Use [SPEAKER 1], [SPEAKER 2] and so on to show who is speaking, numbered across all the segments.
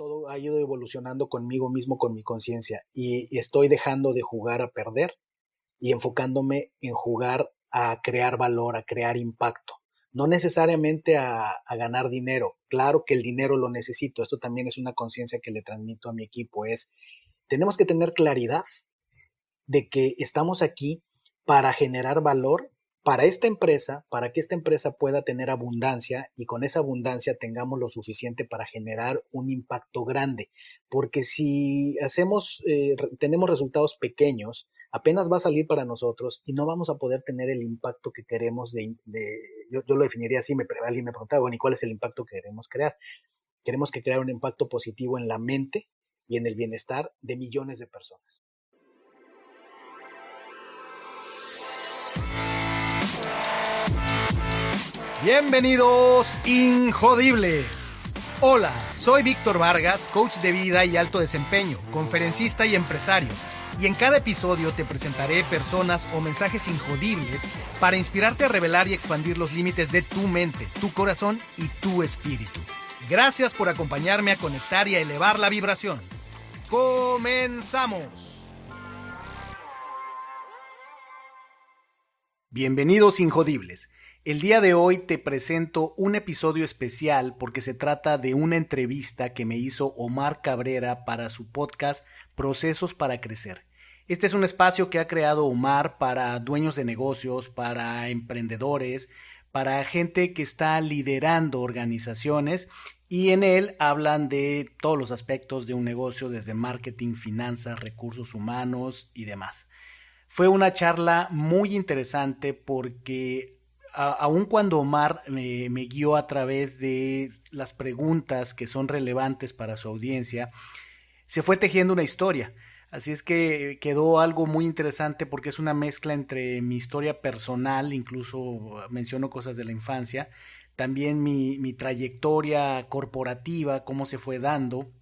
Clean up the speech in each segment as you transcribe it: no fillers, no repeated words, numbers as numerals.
[SPEAKER 1] todo ha ido evolucionando conmigo mismo, con mi conciencia, y estoy dejando de jugar a perder y enfocándome en jugar a crear valor, a crear impacto. No necesariamente a ganar dinero. Claro que el dinero lo necesito. Esto también es una conciencia que le transmito a mi equipo. Tenemos que tener claridad de que estamos aquí para generar valor para esta empresa, para que esta empresa pueda tener abundancia y con esa abundancia tengamos lo suficiente para generar un impacto grande. Porque si tenemos resultados pequeños, apenas va a salir para nosotros y no vamos a poder tener el impacto que queremos yo lo definiría así, alguien me preguntaba, bueno, ¿y cuál es el impacto que queremos crear? Queremos crear un impacto positivo en la mente y en el bienestar de millones de personas.
[SPEAKER 2] Bienvenidos, Injodibles. Hola, soy Víctor Vargas, coach de vida y alto desempeño, conferencista y empresario. Y en cada episodio te presentaré personas o mensajes injodibles para inspirarte a revelar y expandir los límites de tu mente, tu corazón y tu espíritu. Gracias por acompañarme a conectar y a elevar la vibración. ¡Comenzamos! Bienvenidos, Injodibles. El día de hoy te presento un episodio especial porque se trata de una entrevista que me hizo Omar Cabrera para su podcast Procesos para Crecer. Este es un espacio que ha creado Omar para dueños de negocios, para emprendedores, para gente que está liderando organizaciones y en él hablan de todos los aspectos de un negocio, desde marketing, finanzas, recursos humanos y demás. Fue una charla muy interesante porque aun cuando Omar me guió a través de las preguntas que son relevantes para su audiencia, se fue tejiendo una historia. Así es que quedó algo muy interesante porque es una mezcla entre mi historia personal, incluso menciono cosas de la infancia, también mi trayectoria corporativa, cómo se fue dando,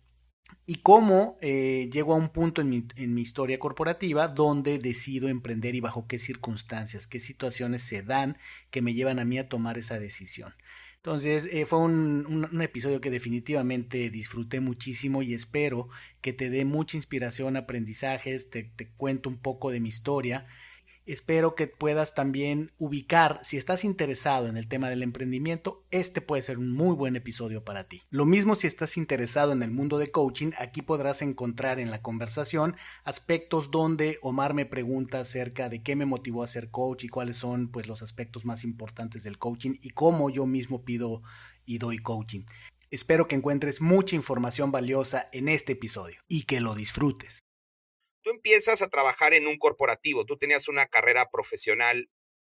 [SPEAKER 2] y cómo llego a un punto en mi historia corporativa donde decido emprender y bajo qué circunstancias, qué situaciones se dan que me llevan a mí a tomar esa decisión. Entonces fue un episodio que definitivamente disfruté muchísimo y espero que te dé mucha inspiración, aprendizajes, te cuento un poco de mi historia. Espero que puedas también ubicar, si estás interesado en el tema del emprendimiento, este puede ser un muy buen episodio para ti. Lo mismo si estás interesado en el mundo de coaching, aquí podrás encontrar en la conversación aspectos donde Omar me pregunta acerca de qué me motivó a ser coach y cuáles son pues los aspectos más importantes del coaching y cómo yo mismo pido y doy coaching. Espero que encuentres mucha información valiosa en este episodio y que lo disfrutes.
[SPEAKER 3] Tú empiezas a trabajar en un corporativo, tú tenías una carrera profesional,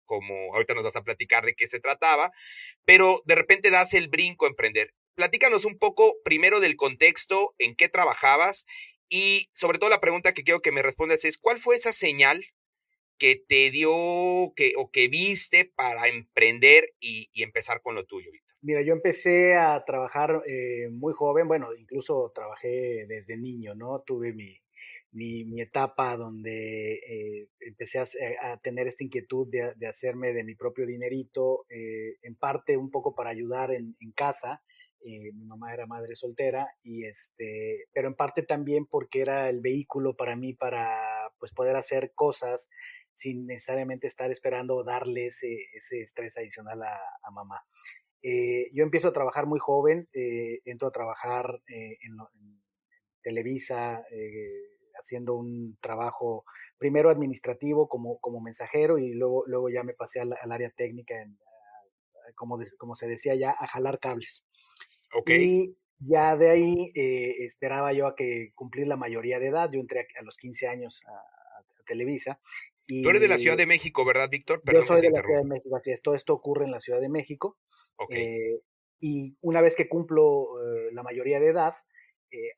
[SPEAKER 3] como ahorita nos vas a platicar de qué se trataba, pero de repente das el brinco a emprender. Platícanos un poco primero del contexto, en qué trabajabas y sobre todo la pregunta que quiero que me respondas es, ¿cuál fue esa señal que te dio o que viste para emprender y empezar con lo tuyo, Víctor?
[SPEAKER 1] Mira, yo empecé a trabajar muy joven, bueno, incluso trabajé desde niño, ¿no? Tuve mi etapa donde empecé a tener esta inquietud de hacerme de mi propio dinerito, en parte un poco para ayudar en casa. Mi mamá era madre soltera, pero en parte también porque era el vehículo para mí para pues, poder hacer cosas sin necesariamente estar esperando darle ese estrés adicional a mamá. Yo empiezo a trabajar muy joven, entro a trabajar en Televisa, haciendo un trabajo primero administrativo como mensajero y luego ya me pasé al área técnica, como se decía ya, a jalar cables.
[SPEAKER 3] Ok.
[SPEAKER 1] Y ya de ahí esperaba yo a que cumplir la mayoría de edad. Yo entré a los 15 años a Televisa
[SPEAKER 3] Tú eres de la Ciudad
[SPEAKER 1] y
[SPEAKER 3] de México, ¿verdad, Víctor?
[SPEAKER 1] yo
[SPEAKER 3] Perdón que
[SPEAKER 1] soy
[SPEAKER 3] te
[SPEAKER 1] de la Ciudad de
[SPEAKER 3] interrumpa.
[SPEAKER 1] México, así es, todo esto ocurre en la Ciudad de México.
[SPEAKER 3] Ok.
[SPEAKER 1] eh, y una vez que cumplo la mayoría de edad,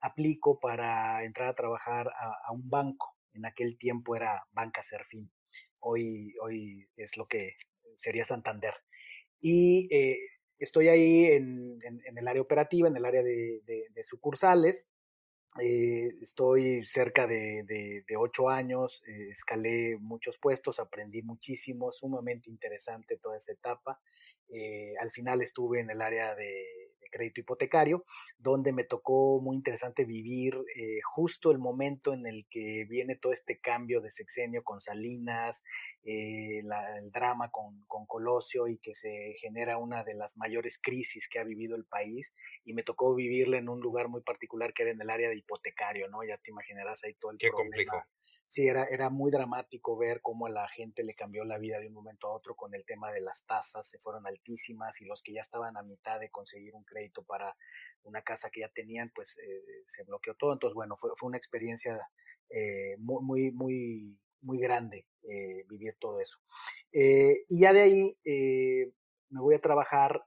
[SPEAKER 1] aplico para entrar a trabajar a un banco. En aquel tiempo era Banca Serfín, hoy es lo que sería Santander. Y estoy ahí en el área operativa, en el área de sucursales. Estoy cerca de 8 años, escalé muchos puestos, aprendí muchísimo, sumamente interesante toda esa etapa. Al final estuve en el área de crédito hipotecario, donde me tocó muy interesante vivir justo el momento en el que viene todo este cambio de sexenio con Salinas, el drama con Colosio y que se genera una de las mayores crisis que ha vivido el país, y me tocó vivirla en un lugar muy particular que era en el área de hipotecario, ¿no? Ya te imaginarás ahí todo el
[SPEAKER 3] Qué
[SPEAKER 1] problema.
[SPEAKER 3] complejo.
[SPEAKER 1] Sí, era muy dramático ver cómo a la gente le cambió la vida de un momento a otro con el tema de las tasas, se fueron altísimas y los que ya estaban a mitad de conseguir un crédito para una casa que ya tenían, pues se bloqueó todo. Entonces, bueno, fue una experiencia muy grande vivir todo eso. Y ya de ahí me voy a trabajar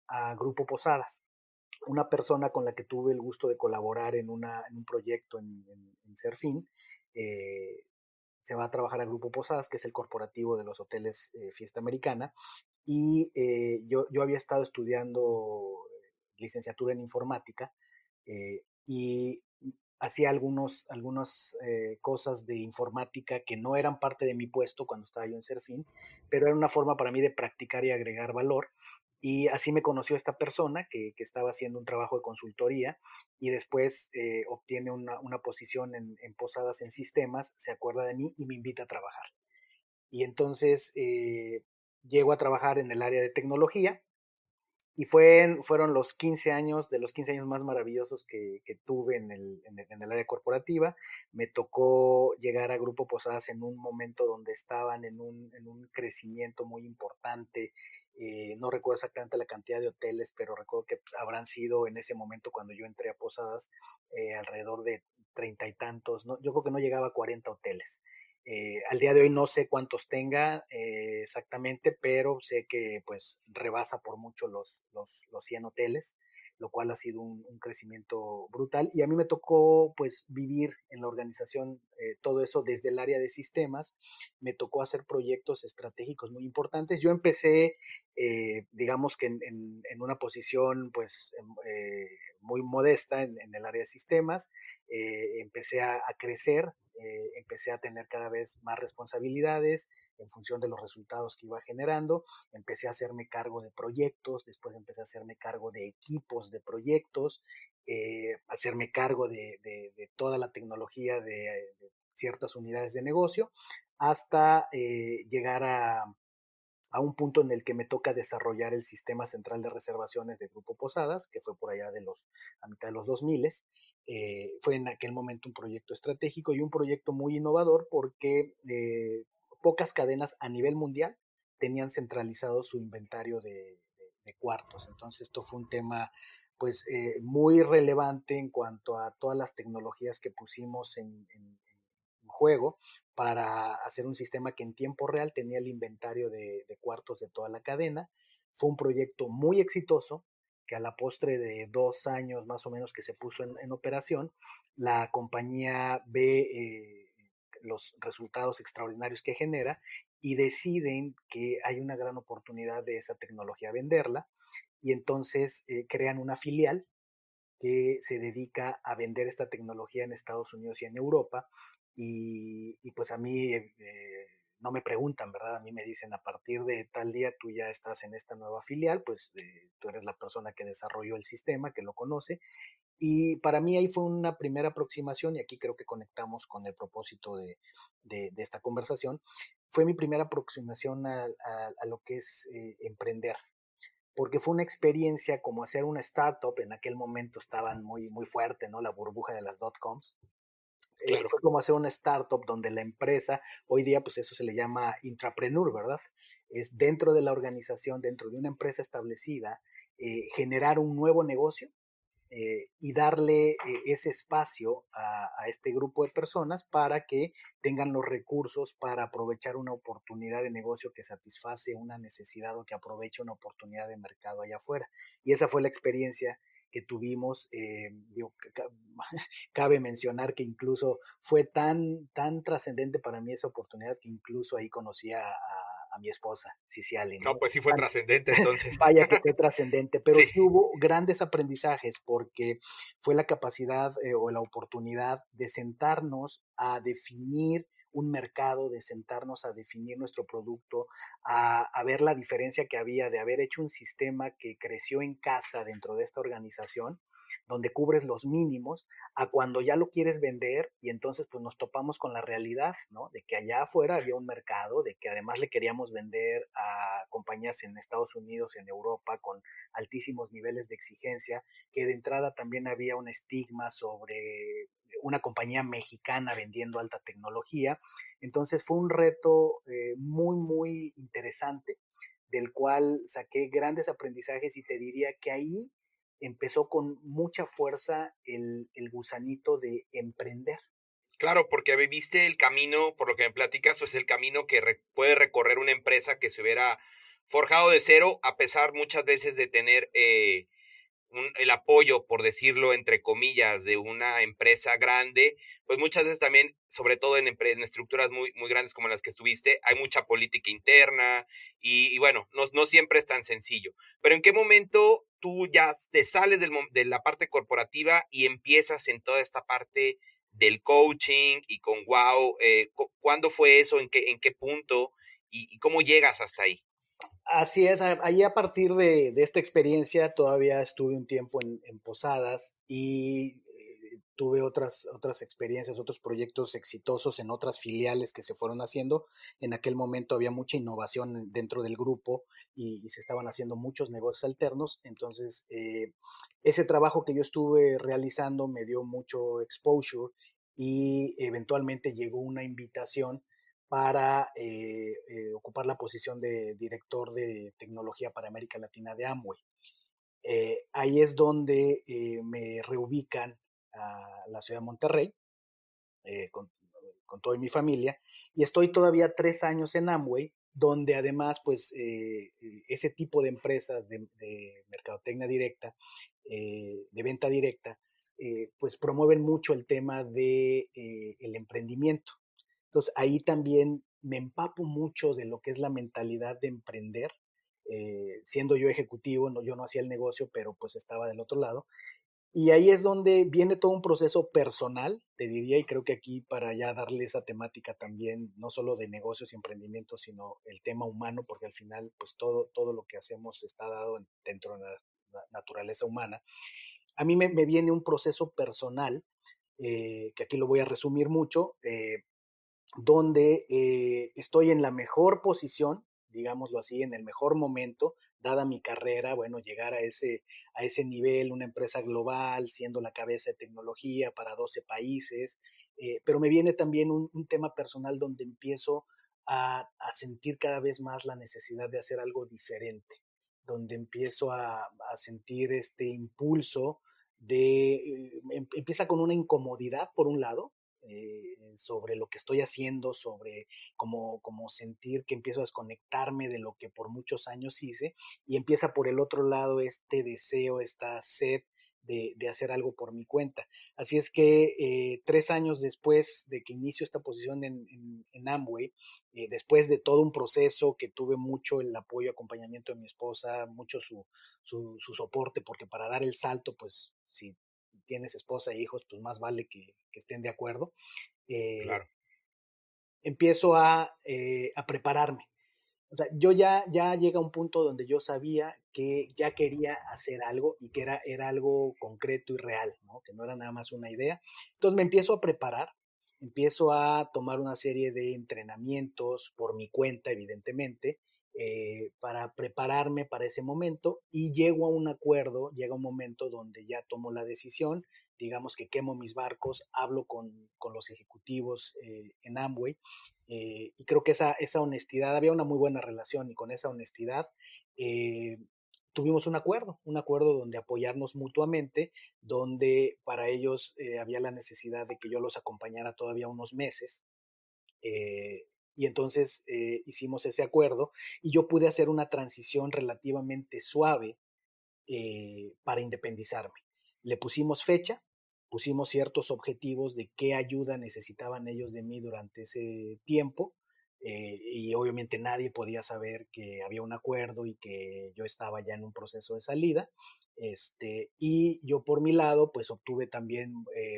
[SPEAKER 1] a Grupo Posadas, una persona con la que tuve el gusto de colaborar en un proyecto en Serfín. eh, Se va a trabajar a Grupo Posadas, que es el corporativo de los hoteles Fiesta Americana, y yo había estado estudiando licenciatura en informática, y hacía algunas cosas de informática que no eran parte de mi puesto cuando estaba yo en Serfín, pero era una forma para mí de practicar y agregar valor. Y así me conoció esta persona que estaba haciendo un trabajo de consultoría y después obtiene una posición en Posadas en sistemas, se acuerda de mí y me invita a trabajar. Y entonces llego a trabajar en el área de tecnología y fueron los 15 años, de los 15 años más maravillosos que tuve en el área corporativa. Me tocó llegar a Grupo Posadas en un momento donde estaban en un crecimiento muy importante. No recuerdo exactamente la cantidad de hoteles, pero recuerdo que habrán sido en ese momento cuando yo entré a Posadas alrededor de 30 y tantos, ¿no? Yo creo que no llegaba a 40 hoteles. Al día de hoy no sé cuántos tenga exactamente, pero sé que pues rebasa por mucho los 100 hoteles, lo cual ha sido un crecimiento brutal. Y a mí me tocó pues vivir en la organización todo eso desde el área de sistemas. Me tocó hacer proyectos estratégicos muy importantes. Yo empecé, digamos que en una posición pues muy modesta en el área de sistemas. Empecé a crecer, empecé a tener cada vez más responsabilidades en función de los resultados que iba generando. Empecé a hacerme cargo de proyectos, después empecé a hacerme cargo de equipos de proyectos, hacerme cargo de toda la tecnología de ciertas unidades de negocio, hasta llegar a un punto en el que me toca desarrollar el sistema central de reservaciones de Grupo Posadas, que fue por allá a mitad de los 2000. Fue en aquel momento un proyecto estratégico y un proyecto muy innovador porque pocas cadenas a nivel mundial tenían centralizado su inventario de cuartos. Entonces esto fue un tema pues muy relevante en cuanto a todas las tecnologías que pusimos en juego para hacer un sistema que en tiempo real tenía el inventario de cuartos de toda la cadena. Fue un proyecto muy exitoso que a la postre de 2 años más o menos que se puso en operación, la compañía ve los resultados extraordinarios que genera y deciden que hay una gran oportunidad de esa tecnología venderla, y entonces crean una filial que se dedica a vender esta tecnología en Estados Unidos y en Europa. Y pues a mí no me preguntan, ¿verdad? A mí me dicen, a partir de tal día tú ya estás en esta nueva filial, pues tú eres la persona que desarrolló el sistema, que lo conoce. Y para mí ahí fue una primera aproximación, y aquí creo que conectamos con el propósito de esta conversación. Fue mi primera aproximación a lo que es emprender, porque fue una experiencia como hacer una startup. En aquel momento estaban muy fuerte, ¿no? La burbuja de las dot-coms.
[SPEAKER 3] Claro.
[SPEAKER 1] Fue como hacer una startup donde la empresa, hoy día pues eso se le llama intrapreneur, ¿verdad? Es dentro de la organización, dentro de una empresa establecida, generar un nuevo negocio y darle ese espacio a este grupo de personas para que tengan los recursos para aprovechar una oportunidad de negocio que satisface una necesidad o que aproveche una oportunidad de mercado allá afuera. Y esa fue la experiencia que tuvimos. Digo, cabe mencionar que incluso fue tan trascendente para mí esa oportunidad que incluso ahí conocí a mi esposa, Ciciali,
[SPEAKER 3] No,
[SPEAKER 1] ¿no?
[SPEAKER 3] pues sí fue trascendente entonces.
[SPEAKER 1] Vaya que fue trascendente, pero
[SPEAKER 3] Sí,
[SPEAKER 1] sí hubo grandes aprendizajes porque fue la capacidad o la oportunidad de sentarnos a definir un mercado, de sentarnos a definir nuestro producto, a ver la diferencia que había de haber hecho un sistema que creció en casa dentro de esta organización, donde cubres los mínimos, a cuando ya lo quieres vender y entonces pues nos topamos con la realidad, ¿no? De que allá afuera había un mercado, de que además le queríamos vender a compañías en Estados Unidos, en Europa, con altísimos niveles de exigencia, que de entrada también había un estigma sobre una compañía mexicana vendiendo alta tecnología. Entonces fue un reto muy, muy interesante, del cual saqué grandes aprendizajes y te diría que ahí empezó con mucha fuerza el gusanito de emprender.
[SPEAKER 3] Claro, porque viviste el camino, por lo que me platicas, pues el camino que puede recorrer una empresa que se hubiera forjado de cero, a pesar muchas veces de tener el apoyo, por decirlo entre comillas, de una empresa grande, pues muchas veces también, sobre todo en estructuras muy, muy grandes como las que estuviste, hay mucha política interna y bueno, no siempre es tan sencillo. Pero ¿en qué momento tú ya te sales de la parte corporativa y empiezas en toda esta parte del coaching y con Wow? ¿Cuándo fue eso? ¿En qué punto? Y cómo llegas hasta ahí?
[SPEAKER 1] Así es, ahí a partir de esta experiencia todavía estuve un tiempo en Posadas y tuve otras experiencias, otros proyectos exitosos en otras filiales que se fueron haciendo. En aquel momento había mucha innovación dentro del grupo y se estaban haciendo muchos negocios alternos. Entonces, ese trabajo que yo estuve realizando me dio mucho exposure y eventualmente llegó una invitación para ocupar la posición de director de tecnología para América Latina de Amway. Ahí es donde me reubican a la ciudad de Monterrey eh, con, con toda mi familia y estoy todavía 3 años en Amway, donde además pues ese tipo de empresas de mercadotecnia directa, de venta directa, pues promueven mucho el tema de el emprendimiento. Entonces ahí también me empapo mucho de lo que es la mentalidad de emprender. Siendo yo ejecutivo, no, yo no hacía el negocio, pero pues estaba del otro lado. Y ahí es donde viene todo un proceso personal, te diría, y creo que aquí para ya darle esa temática también, no solo de negocios y emprendimientos, sino el tema humano, porque al final, pues todo lo que hacemos está dado dentro de la naturaleza humana. A mí me viene un proceso personal, que aquí lo voy a resumir mucho, donde estoy en la mejor posición, digámoslo así, en el mejor momento, dada mi carrera, bueno, llegar a ese nivel, una empresa global, siendo la cabeza de tecnología para 12 países, pero me viene también un tema personal donde empiezo a sentir cada vez más la necesidad de hacer algo diferente, donde empiezo a sentir este impulso de, empieza con una incomodidad por un lado, sobre lo que estoy haciendo, sobre como sentir que empiezo a desconectarme de lo que por muchos años hice y empieza por el otro lado este deseo, esta sed de hacer algo por mi cuenta. Así es que 3 años después de que inicio esta posición en Amway, después de todo un proceso que tuve mucho el apoyo, acompañamiento de mi esposa, mucho su soporte, porque para dar el salto, pues si tienes esposa e hijos, pues más vale que estén de acuerdo.
[SPEAKER 3] Claro.
[SPEAKER 1] Empiezo a prepararme. O sea, yo ya llega un punto donde yo sabía que ya quería hacer algo y que era algo concreto y real, ¿no? Que no era nada más una idea. Entonces me empiezo a preparar, empiezo a tomar una serie de entrenamientos por mi cuenta, evidentemente, para prepararme para ese momento y llego a un acuerdo, llega un momento donde ya tomo la decisión, digamos que quemo mis barcos, hablo con los ejecutivos en Amway y creo que esa honestidad, había una muy buena relación y con esa honestidad eh, tuvimos un acuerdo donde apoyarnos mutuamente, donde para ellos había la necesidad de que yo los acompañara todavía unos meses. Y entonces hicimos ese acuerdo y yo pude hacer una transición relativamente suave para independizarme. Le pusimos fecha, pusimos ciertos objetivos de qué ayuda necesitaban ellos de mí durante ese tiempo. y obviamente nadie podía saber que había un acuerdo y que yo estaba ya en un proceso de salida. Y yo por mi lado, pues obtuve también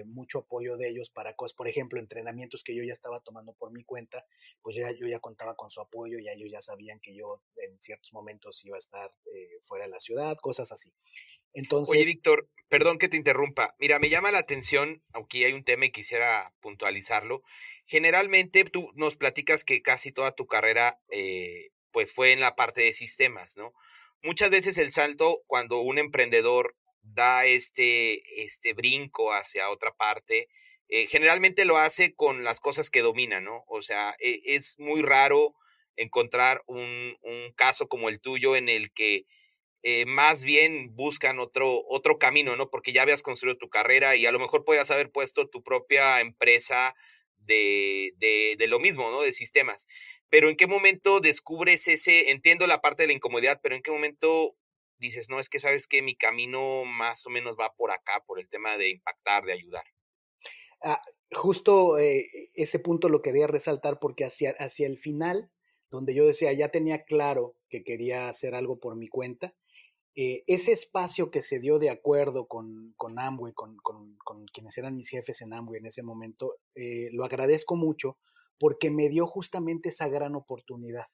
[SPEAKER 1] mucho apoyo de ellos para cosas, por ejemplo, entrenamientos que yo ya estaba tomando por mi cuenta, pues yo ya contaba con su apoyo, ya ellos ya sabían que yo en ciertos momentos iba a estar fuera de la ciudad, cosas así.
[SPEAKER 3] Oye,
[SPEAKER 1] Entonces,
[SPEAKER 3] Víctor, perdón que te interrumpa. Mira, me llama la atención, aunque hay un tema y quisiera puntualizarlo. Generalmente tú nos platicas que casi toda tu carrera, pues fue en la parte de sistemas, ¿no? Muchas veces el salto, cuando un emprendedor da este brinco hacia otra parte, generalmente lo hace con las cosas que domina, ¿no? O sea, es muy raro encontrar un caso como el tuyo en el que más bien buscan otro camino, ¿no? Porque ya habías construido tu carrera y a lo mejor podías haber puesto tu propia empresa de lo mismo, ¿no? De sistemas. Pero ¿en qué momento descubres entiendo la parte de la incomodidad, pero en qué momento dices, no, es que sabes que mi camino más o menos va por acá, por el tema de impactar, de ayudar?
[SPEAKER 1] ah, justo ese punto lo quería resaltar porque hacia el final, donde yo decía, ya tenía claro que quería hacer algo por mi cuenta, ese espacio que se dio de acuerdo con Amway, con quienes eran mis jefes en Amway en ese momento, lo agradezco mucho porque me dio justamente esa gran oportunidad.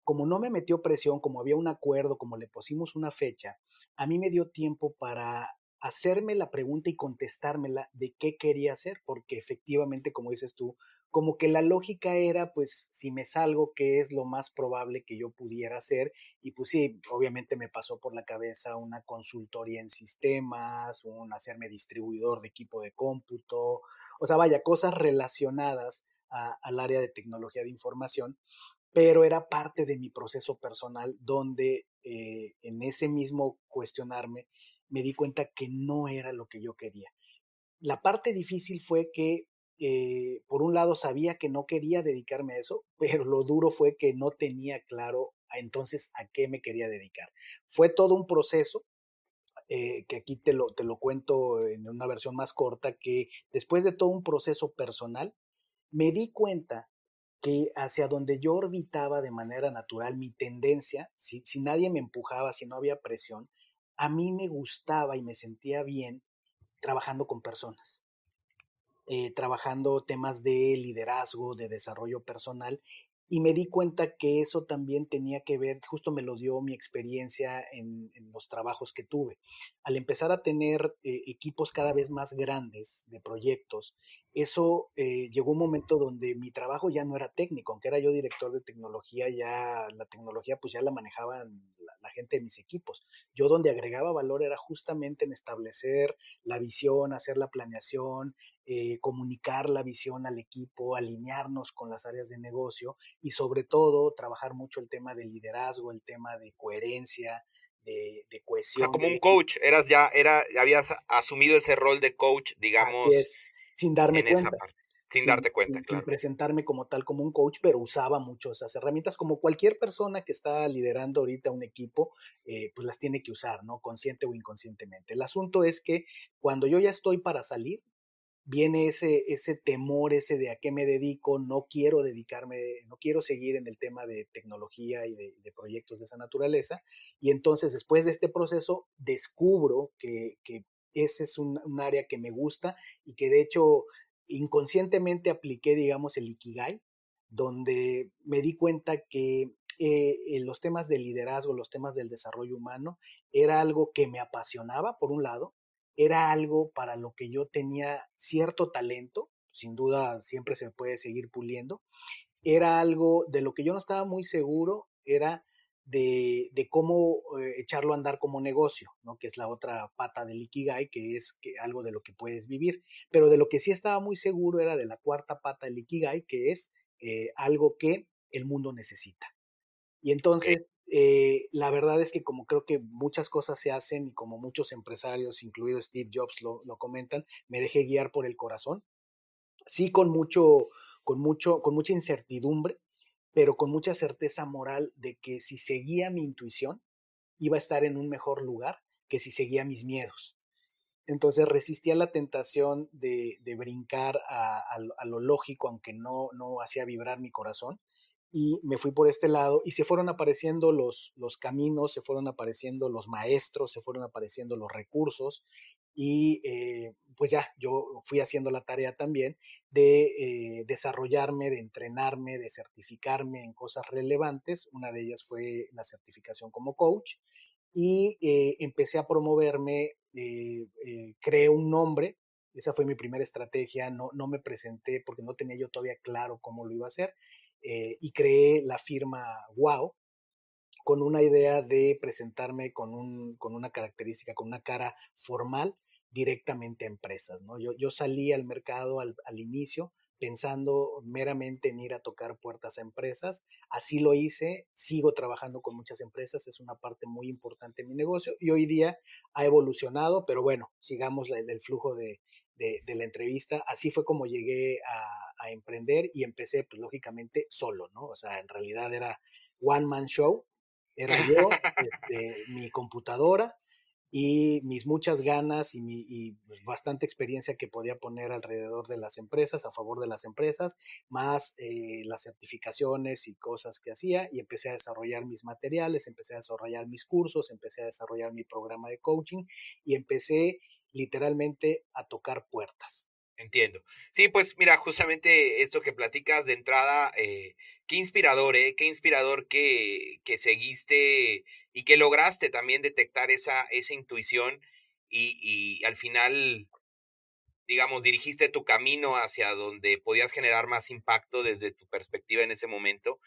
[SPEAKER 1] Como no me metió presión, como había un acuerdo, como le pusimos una fecha, a mí me dio tiempo para hacerme la pregunta y contestármela de qué quería hacer, porque efectivamente, como dices tú, como que la lógica era, pues, si me salgo, ¿qué es lo más probable que yo pudiera hacer? Y pues sí, obviamente me pasó por la cabeza una consultoría en sistemas, un hacerme distribuidor de equipo de cómputo, o sea, vaya, cosas relacionadas al área de tecnología de información, pero era parte de mi proceso personal donde en ese mismo cuestionarme me di cuenta que no era lo que yo quería. La parte difícil fue que, por un lado, sabía que no quería dedicarme a eso, pero lo duro fue que no tenía claro entonces a qué me quería dedicar. Fue todo un proceso, que aquí te lo cuento en una versión más corta, que después de todo un proceso personal, me di cuenta que hacia donde yo orbitaba de manera natural, mi tendencia, si nadie me empujaba, si no había presión, a mí me gustaba y me sentía bien trabajando con personas, trabajando temas de liderazgo, de desarrollo personal, y me di cuenta que eso también tenía que ver, justo me lo dio mi experiencia en los trabajos que tuve. Al empezar a tener equipos cada vez más grandes de proyectos, eso llegó un momento donde mi trabajo ya no era técnico, aunque era yo director de tecnología, ya la tecnología pues ya la manejaban la gente de mis equipos. Yo donde agregaba valor era justamente en establecer la visión, hacer la planeación, comunicar la visión al equipo, alinearnos con las áreas de negocio y sobre todo trabajar mucho el tema de liderazgo, el tema de coherencia, de
[SPEAKER 3] O sea,
[SPEAKER 1] cohesión
[SPEAKER 3] como
[SPEAKER 1] del
[SPEAKER 3] un
[SPEAKER 1] equipo.
[SPEAKER 3] coach, habías asumido ese rol de coach,
[SPEAKER 1] Así
[SPEAKER 3] digamos,
[SPEAKER 1] es, sin darme
[SPEAKER 3] en esa
[SPEAKER 1] cuenta,
[SPEAKER 3] parte, sin darte cuenta,
[SPEAKER 1] sin
[SPEAKER 3] claro.
[SPEAKER 1] presentarme como tal, como un coach, pero usaba mucho esas herramientas, como cualquier persona que está liderando ahorita un equipo, pues las tiene que usar, ¿no? Consciente o inconscientemente. El asunto es que cuando yo ya estoy para salir, viene ese temor, ese de a qué me dedico, no quiero dedicarme, no quiero seguir en el tema de tecnología y de proyectos de esa naturaleza. Y entonces, después de este proceso, descubro que ese es un área que me gusta y que de hecho inconscientemente apliqué, digamos, el Ikigai, donde me di cuenta que los temas de liderazgo, los temas del desarrollo humano, era algo que me apasionaba, por un lado, era algo para lo que yo tenía cierto talento, sin duda siempre se puede seguir puliendo, era algo de lo que yo no estaba muy seguro, era de cómo echarlo a andar como negocio, ¿no? Que es la otra pata del Ikigai, que es que algo de lo que puedes vivir. Pero de lo que sí estaba muy seguro era de la cuarta pata del Ikigai, que es algo que el mundo necesita. Y
[SPEAKER 3] Ok.
[SPEAKER 1] entonces, la verdad es que como creo que muchas cosas se hacen y como muchos empresarios, incluido Steve Jobs, lo comentan, me dejé guiar por el corazón. Sí, con mucha incertidumbre, pero con mucha certeza moral de que si seguía mi intuición, iba a estar en un mejor lugar que si seguía mis miedos. Entonces resistía la tentación de brincar a lo lógico, aunque no hacía vibrar mi corazón. y me fui por este lado y se fueron apareciendo los caminos, se fueron apareciendo los maestros, se fueron apareciendo los recursos y pues ya, yo fui haciendo la tarea también de desarrollarme, de entrenarme, de certificarme en cosas relevantes. Una de ellas fue la certificación como coach y empecé a promoverme, creé un nombre, esa fue mi primera estrategia, no me presenté porque no tenía yo todavía claro cómo lo iba a hacer, y creé la firma Wow con una idea de presentarme con una característica, con una cara formal directamente a empresas, ¿no? Yo salí al mercado al inicio pensando meramente en ir a tocar puertas a empresas. Así lo hice, sigo trabajando con muchas empresas, es una parte muy importante de mi negocio y hoy día ha evolucionado, pero bueno, sigamos el flujo de la entrevista. Así fue como llegué a emprender y empecé, pues lógicamente, solo, ¿no? O sea, en realidad era one man show, era yo, mi computadora y mis muchas ganas y pues, bastante experiencia que podía poner alrededor de las empresas, a favor de las empresas, más las certificaciones y cosas que hacía y empecé a desarrollar mis materiales, empecé a desarrollar mis cursos, empecé a desarrollar mi programa de coaching y empecé literalmente a tocar puertas.
[SPEAKER 3] Entiendo. Sí, pues mira, justamente esto que platicas de entrada, qué inspirador, ¿eh? Qué inspirador que seguiste y que lograste también detectar esa intuición y al final, digamos, dirigiste tu camino hacia donde podías generar más impacto desde tu perspectiva en ese momento.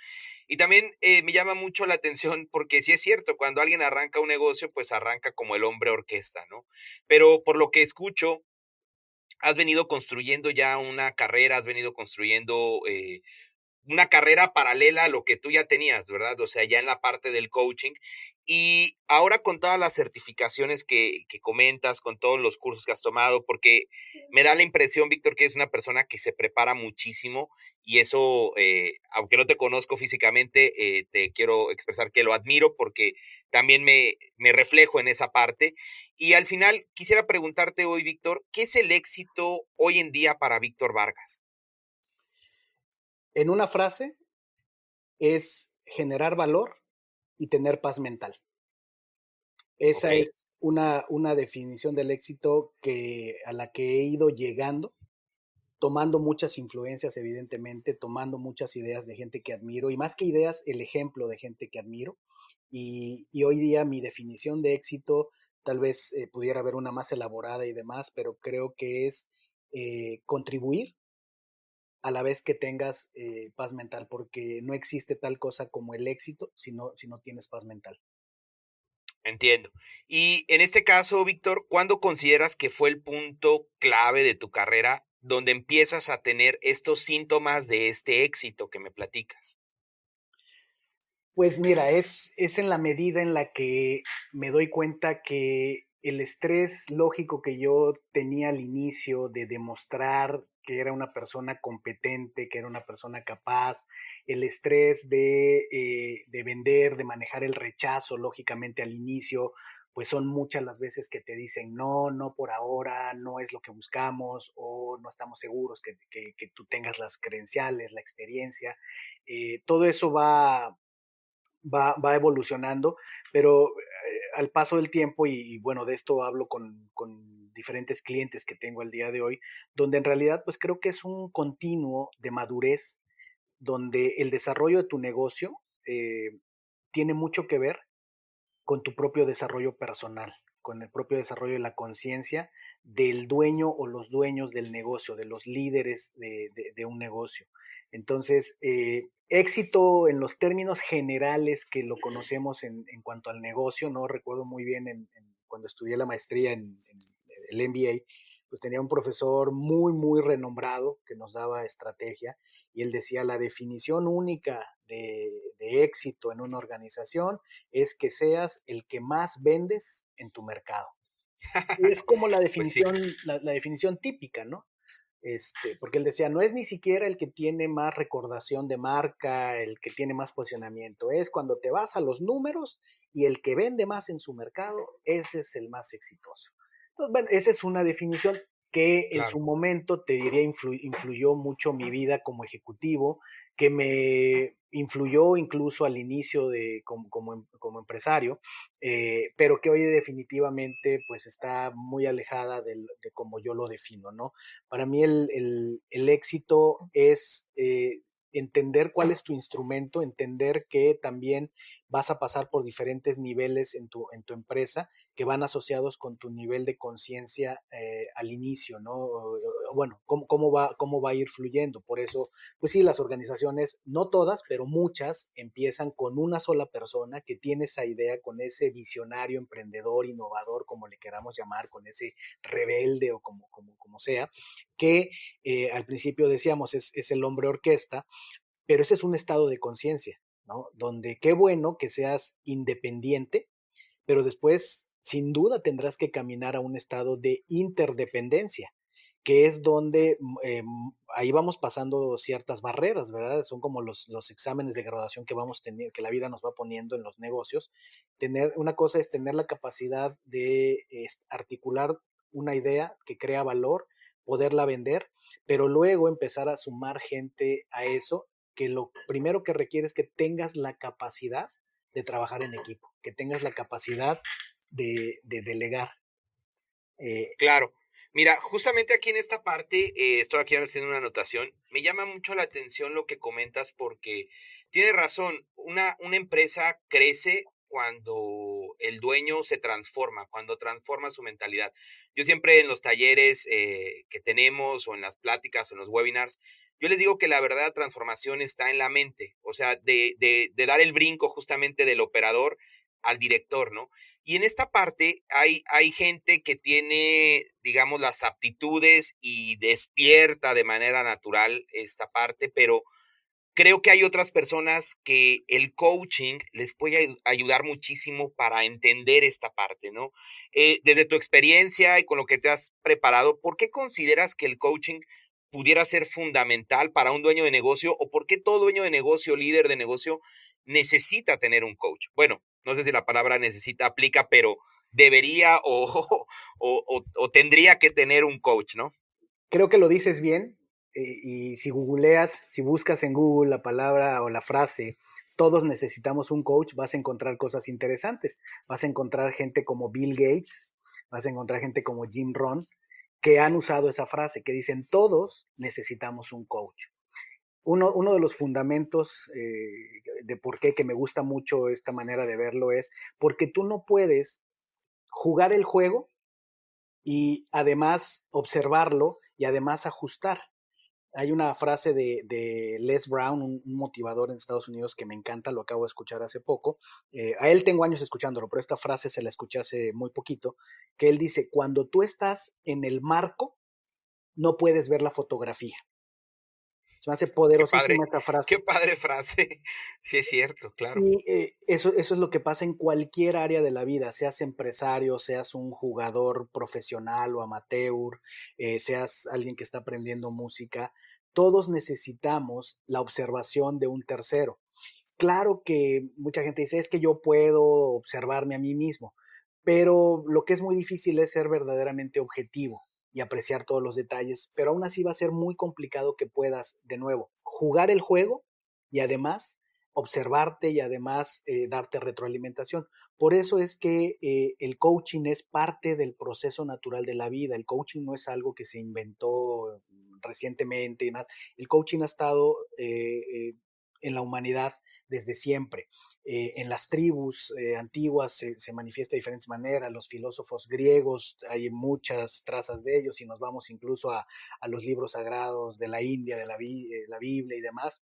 [SPEAKER 3] Y también me llama mucho la atención porque sí es cierto, cuando alguien arranca un negocio, pues arranca como el hombre orquesta, ¿no? Pero por lo que escucho, has venido construyendo ya una carrera, has venido construyendo una carrera paralela a lo que tú ya tenías, ¿verdad? O sea, ya en la parte del coaching. Y ahora con todas las certificaciones que comentas, con todos los cursos que has tomado, porque me da la impresión, Víctor, que es una persona que se prepara muchísimo y eso, aunque no te conozco físicamente, te quiero expresar que lo admiro porque también me reflejo en esa parte. Y al final, quisiera preguntarte hoy, Víctor, ¿qué es el éxito hoy en día para Víctor Vargas?
[SPEAKER 1] En una frase es generar valor y tener paz mental.
[SPEAKER 3] Ok,
[SPEAKER 1] Esa es una definición del éxito a la que he ido llegando, tomando muchas influencias, evidentemente, tomando muchas ideas de gente que admiro y más que ideas, el ejemplo de gente que admiro. Y hoy día mi definición de éxito, tal vez pudiera haber una más elaborada y demás, pero creo que es contribuir a la vez que tengas paz mental, porque no existe tal cosa como el éxito si no tienes paz mental.
[SPEAKER 3] entiendo. Y en este caso, Víctor, ¿cuándo consideras que fue el punto clave de tu carrera donde empiezas a tener estos síntomas de este éxito que me platicas?
[SPEAKER 1] Pues mira, es en la medida en la que me doy cuenta que el estrés lógico que yo tenía al inicio de demostrar que era una persona competente, que era una persona capaz, el estrés de vender, de manejar el rechazo lógicamente al inicio, pues son muchas las veces que te dicen no, no por ahora, no es lo que buscamos o no estamos seguros que tú tengas las credenciales, la experiencia. Todo eso va evolucionando, pero al paso del tiempo, y bueno, de esto hablo con diferentes clientes que tengo al día de hoy, donde en realidad pues creo que es un continuo de madurez, donde el desarrollo de tu negocio tiene mucho que ver con tu propio desarrollo personal, con el propio desarrollo de la conciencia del dueño o los dueños del negocio, de los líderes de un negocio. Entonces, éxito en los términos generales que lo conocemos en cuanto al negocio, no recuerdo muy bien cuando estudié la maestría en el MBA, pues tenía un profesor muy, muy renombrado que nos daba estrategia y él decía la definición única de éxito en una organización es que seas el que más vendes en tu mercado. Y es como
[SPEAKER 3] Pues sí,
[SPEAKER 1] la definición típica, ¿no? Porque él decía, no es ni siquiera el que tiene más recordación de marca, el que tiene más posicionamiento, es cuando te vas a los números y el que vende más en su mercado, ese es el más exitoso. Entonces, bueno, esa es una definición que en su
[SPEAKER 3] claro.
[SPEAKER 1] momento, te diría, influyó mucho mi vida como ejecutivo, que me influyó incluso al inicio como empresario, pero que hoy definitivamente pues está muy alejada de como yo lo defino, ¿no? Para mí el éxito es entender cuál es tu instrumento, entender que también vas a pasar por diferentes niveles en tu empresa que van asociados con tu nivel de conciencia al inicio, ¿no? Bueno, cómo va a ir fluyendo. Por eso, pues sí, las organizaciones, no todas, pero muchas, empiezan con una sola persona que tiene esa idea, con ese visionario, emprendedor, innovador, como le queramos llamar, con ese rebelde o como sea, que al principio decíamos es el hombre orquesta, pero ese es un estado de conciencia, ¿no? Donde qué bueno que seas independiente, pero después, sin duda, tendrás que caminar a un estado de interdependencia, que es donde ahí vamos pasando ciertas barreras, ¿verdad? Son como los exámenes de graduación que vamos teniendo, que la vida nos va poniendo en los negocios. Una cosa es tener la capacidad de articular una idea que crea valor, poderla vender, pero luego empezar a sumar gente a eso, que lo primero que requiere es que tengas la capacidad de trabajar en equipo, que tengas la capacidad de delegar.
[SPEAKER 3] Claro. Mira, justamente aquí en esta parte, estoy aquí haciendo una anotación, me llama mucho la atención lo que comentas porque tienes razón, una empresa crece cuando el dueño se transforma, cuando transforma su mentalidad. Yo siempre en los talleres que tenemos o en las pláticas o en los webinars, yo les digo que la verdadera transformación está en la mente, o sea, de dar el brinco justamente del operador al director, ¿no? Y en esta parte hay gente que tiene, digamos, las aptitudes y despierta de manera natural esta parte, pero creo que hay otras personas que el coaching les puede ayudar muchísimo para entender esta parte, ¿no? Desde tu experiencia y con lo que te has preparado, ¿por qué consideras que el coaching pudiera ser fundamental para un dueño de negocio o por qué todo dueño de negocio, líder de negocio, necesita tener un coach? Bueno, no sé si la palabra necesita aplica, pero debería o tendría que tener un coach, ¿no?
[SPEAKER 1] Creo que lo dices bien, y si googleas, si buscas en Google la palabra o la frase, todos necesitamos un coach, vas a encontrar cosas interesantes. Vas a encontrar gente como Bill Gates, vas a encontrar gente como Jim Rohn, que han usado esa frase, que dicen todos necesitamos un coach. Uno de los fundamentos de por qué que me gusta mucho esta manera de verlo es porque tú no puedes jugar el juego y además observarlo y además ajustar. Hay una frase de Les Brown, un motivador en Estados Unidos que me encanta, lo acabo de escuchar hace poco. A él tengo años escuchándolo, pero esta frase se la escuché hace muy poquito, que él dice, cuando tú estás en el marco, no puedes ver la fotografía. Se me hace poderosísima esta
[SPEAKER 3] Qué
[SPEAKER 1] frase.
[SPEAKER 3] padre frase. Sí es cierto, claro.
[SPEAKER 1] Y eso es lo que pasa en cualquier área de la vida, seas empresario, seas un jugador profesional o amateur, seas alguien que está aprendiendo música, todos necesitamos la observación de un tercero. Claro que mucha gente dice, es que yo puedo observarme a mí mismo, pero lo que es muy difícil es ser verdaderamente objetivo y apreciar todos los detalles, pero aún así va a ser muy complicado que puedas, de nuevo, jugar el juego y además observarte y además darte retroalimentación. Por eso es que el coaching es parte del proceso natural de la vida. El coaching no es algo que se inventó recientemente y más. El coaching ha estado en la humanidad desde siempre. En las tribus antiguas se manifiesta de diferentes maneras, los filósofos griegos, hay muchas trazas de ellos, y nos vamos incluso a los libros sagrados de la India, de la Biblia y demás,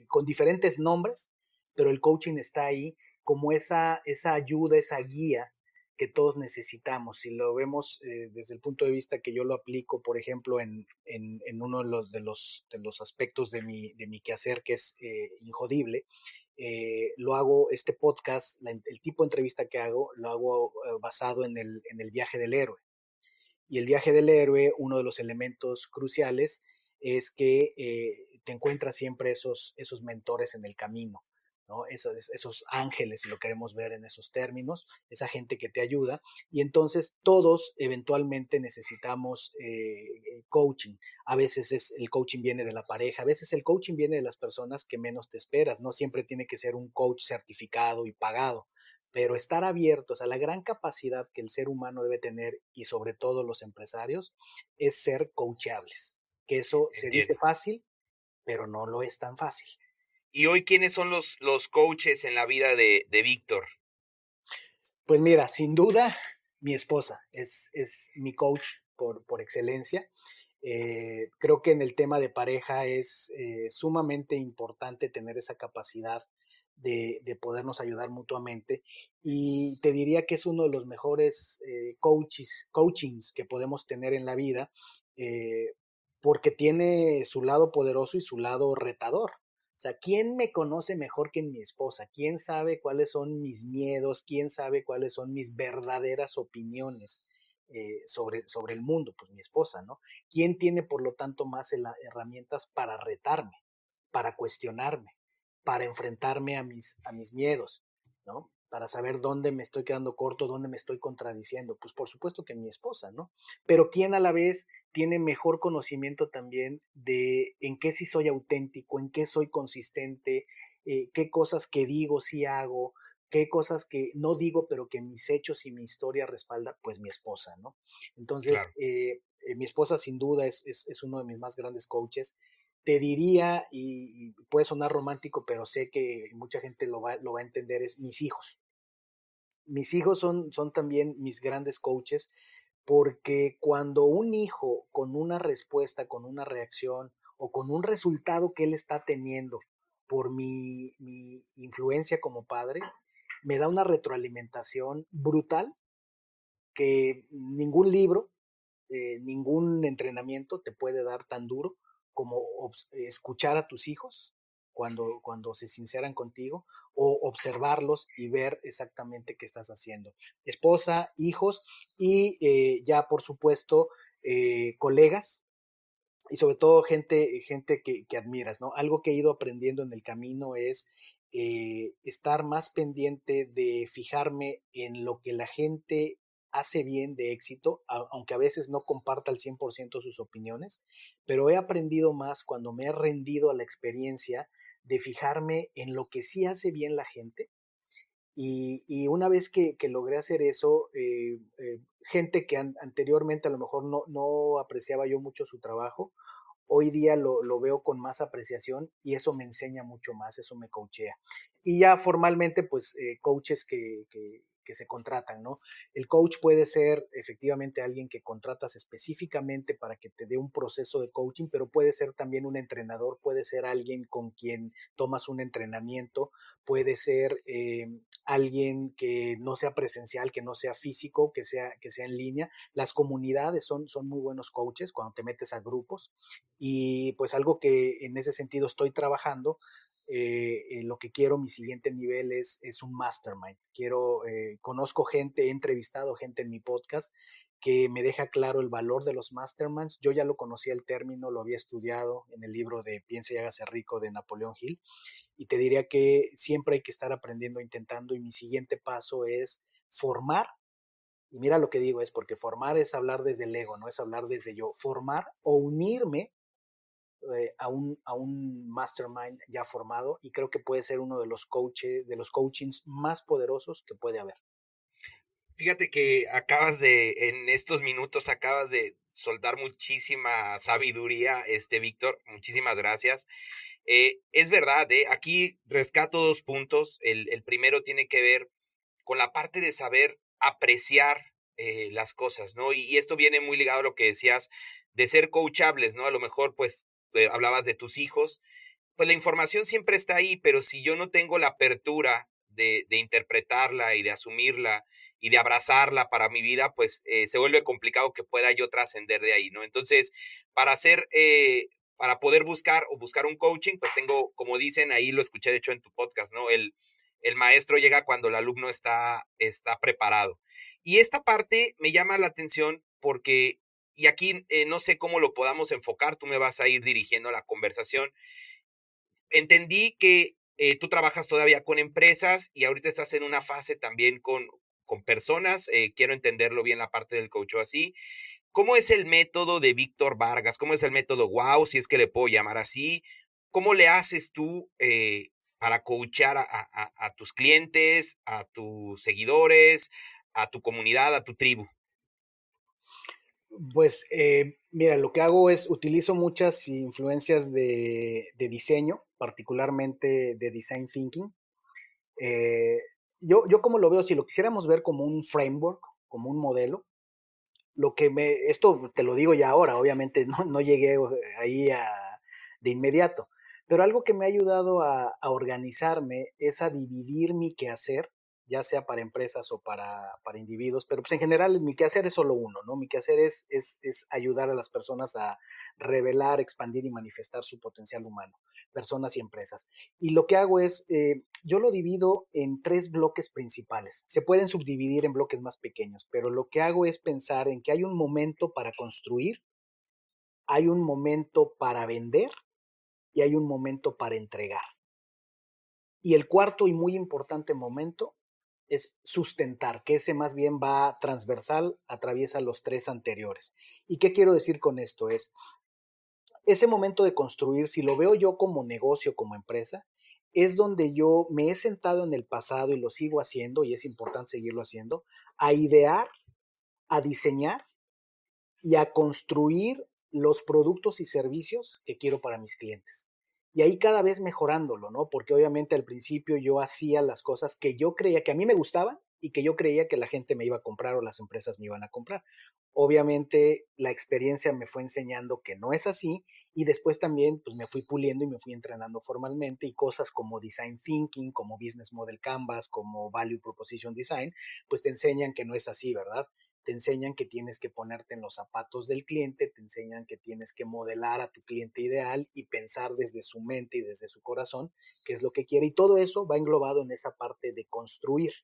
[SPEAKER 1] con diferentes nombres, pero el coaching está ahí como esa ayuda, esa guía que todos necesitamos. Si lo vemos desde el punto de vista que yo lo aplico, por ejemplo, en uno de los aspectos de mi quehacer, que es Injodible, lo hago, este podcast, el tipo de entrevista que hago, lo hago basado en el viaje del héroe. Y el viaje del héroe, uno de los elementos cruciales es que te encuentras siempre esos mentores en el camino, ¿no? Esos ángeles, si lo queremos ver en esos términos, esa gente que te ayuda. Y entonces todos eventualmente necesitamos coaching. A veces el coaching viene de la pareja, a veces el coaching viene de las personas que menos te esperas. No siempre tiene que ser un coach certificado y pagado, pero estar abiertos a la gran capacidad que el ser humano debe tener y sobre todo los empresarios es ser coachables. Que eso se dice
[SPEAKER 3] Entiendo.
[SPEAKER 1] fácil, pero no lo es tan fácil.
[SPEAKER 3] Y hoy, ¿quiénes son los coaches en la vida de Víctor?
[SPEAKER 1] Pues mira, sin duda, mi esposa es mi coach por excelencia. Creo que en el tema de pareja es sumamente importante tener esa capacidad de podernos ayudar mutuamente. Y te diría que es uno de los mejores coachings que podemos tener en la vida, eh, porque tiene su lado poderoso y su lado retador. O sea, ¿quién me conoce mejor que mi esposa? ¿Quién sabe cuáles son mis miedos? ¿Quién sabe cuáles son mis verdaderas opiniones sobre el mundo? Pues mi esposa, ¿no? ¿Quién tiene, por lo tanto, más herramientas para retarme, para cuestionarme, para enfrentarme a mis miedos, ¿no? Para saber dónde me estoy quedando corto, dónde me estoy contradiciendo. Pues por supuesto que mi esposa, ¿no? Pero ¿quién a la vez tiene mejor conocimiento también de en qué sí soy auténtico, en qué soy consistente, qué cosas que digo sí hago, qué cosas que no digo, pero que mis hechos y mi historia respalda? Pues mi esposa, ¿no? Entonces,
[SPEAKER 3] Claro.
[SPEAKER 1] mi esposa sin duda es uno de mis más grandes coaches. Te diría, y puede sonar romántico, pero sé que mucha gente lo va a entender, es mis hijos. Mis hijos son también mis grandes coaches, porque cuando un hijo con una respuesta, con una reacción o con un resultado que él está teniendo por mi influencia como padre, me da una retroalimentación brutal que ningún libro, ningún entrenamiento te puede dar tan duro como escuchar a tus hijos cuando se sinceran contigo, o observarlos y ver exactamente qué estás haciendo. Esposa, hijos y ya por supuesto colegas, y sobre todo gente que admiras, ¿no? Algo que he ido aprendiendo en el camino es estar más pendiente de fijarme en lo que la gente hace bien de éxito, aunque a veces no comparta al 100% sus opiniones, pero he aprendido más cuando me he rendido a la experiencia de fijarme en lo que sí hace bien la gente. Y una vez que logré hacer eso, gente que anteriormente a lo mejor no apreciaba yo mucho su trabajo, hoy día lo veo con más apreciación y eso me enseña mucho más, eso me coachea. Y ya formalmente, pues, coaches que se contratan, ¿no? El coach puede ser efectivamente alguien que contratas específicamente para que te dé un proceso de coaching, pero puede ser también un entrenador, puede ser alguien con quien tomas un entrenamiento, puede ser alguien que no sea presencial, que no sea físico, que sea en línea. Las comunidades son muy buenos coaches cuando te metes a grupos. Y pues algo que en ese sentido estoy trabajando, lo que quiero, mi siguiente nivel es un mastermind. Conozco gente, he entrevistado gente en mi podcast que me deja claro el valor de los masterminds. Yo ya lo conocía el término, lo había estudiado en el libro de Piense y hágase rico de Napoleón Hill, y te diría que siempre hay que estar aprendiendo, intentando, y mi siguiente paso es formar. Y mira lo que digo, es porque formar es hablar desde el ego, no es hablar desde yo. Formar o unirme a un mastermind ya formado, y creo que puede ser uno de los coachings más poderosos que puede haber.
[SPEAKER 3] Fíjate que en estos minutos acabas de soltar muchísima sabiduría, Víctor, muchísimas gracias. Es verdad, aquí rescato 2 puntos. El primero tiene que ver con la parte de saber apreciar, las cosas, ¿no? Y esto viene muy ligado a lo que decías de ser coachables, ¿no? A lo mejor, pues, hablabas de tus hijos, pues, la información siempre está ahí, pero si yo no tengo la apertura de interpretarla y de asumirla y de abrazarla para mi vida, pues, se vuelve complicado que pueda yo trascender de ahí, ¿no? Entonces, para hacer, para poder buscar un coaching, pues tengo, como dicen, ahí lo escuché de hecho en tu podcast, ¿no? El maestro llega cuando el alumno está preparado. Y esta parte me llama la atención porque, y aquí no sé cómo lo podamos enfocar, tú me vas a ir dirigiendo la conversación. Entendí que tú trabajas todavía con empresas y ahorita estás en una fase también con personas, quiero entenderlo bien la parte del coach o así, ¿Cómo es el método de Víctor Vargas? ¿Cómo es el método Wow, si es que le puedo llamar así? ¿Cómo le haces tú para coachar a tus clientes, a tus seguidores, a tu comunidad, a tu tribu?
[SPEAKER 1] Pues mira, lo que hago es utilizo muchas influencias de diseño, particularmente de design thinking. Eh, yo como lo veo, si lo quisiéramos ver como un framework, como un modelo, esto te lo digo ya ahora, obviamente no llegué ahí de inmediato, pero algo que me ha ayudado a organizarme es a dividir mi quehacer, ya sea para empresas o para individuos, pero pues en general mi quehacer es solo uno, ¿no? Mi quehacer es ayudar a las personas a revelar, expandir y manifestar su potencial humano, personas y empresas. Y lo que hago es, yo lo divido en tres bloques principales. Se pueden subdividir en bloques más pequeños, pero lo que hago es pensar en que hay un momento para construir, hay un momento para vender y hay un momento para entregar. Y el cuarto y muy importante momento es sustentar, que ese más bien va transversal, atraviesa los tres anteriores. ¿Y qué quiero decir con esto? Es ese momento de construir, si lo veo yo como negocio, como empresa, es donde yo me he sentado en el pasado y lo sigo haciendo, y es importante seguirlo haciendo, a idear, a diseñar y a construir los productos y servicios que quiero para mis clientes. Y ahí cada vez mejorándolo, ¿no? Porque obviamente al principio yo hacía las cosas que yo creía que a mí me gustaban y que yo creía que la gente me iba a comprar o las empresas me iban a comprar. Obviamente la experiencia me fue enseñando que no es así y después también pues me fui puliendo y me fui entrenando formalmente y cosas como design thinking, como business model canvas, como value proposition design, pues te enseñan que no es así, ¿verdad? Te enseñan que tienes que ponerte en los zapatos del cliente, te enseñan que tienes que modelar a tu cliente ideal y pensar desde su mente y desde su corazón qué es lo que quiere. Y todo eso va englobado en esa parte de construir.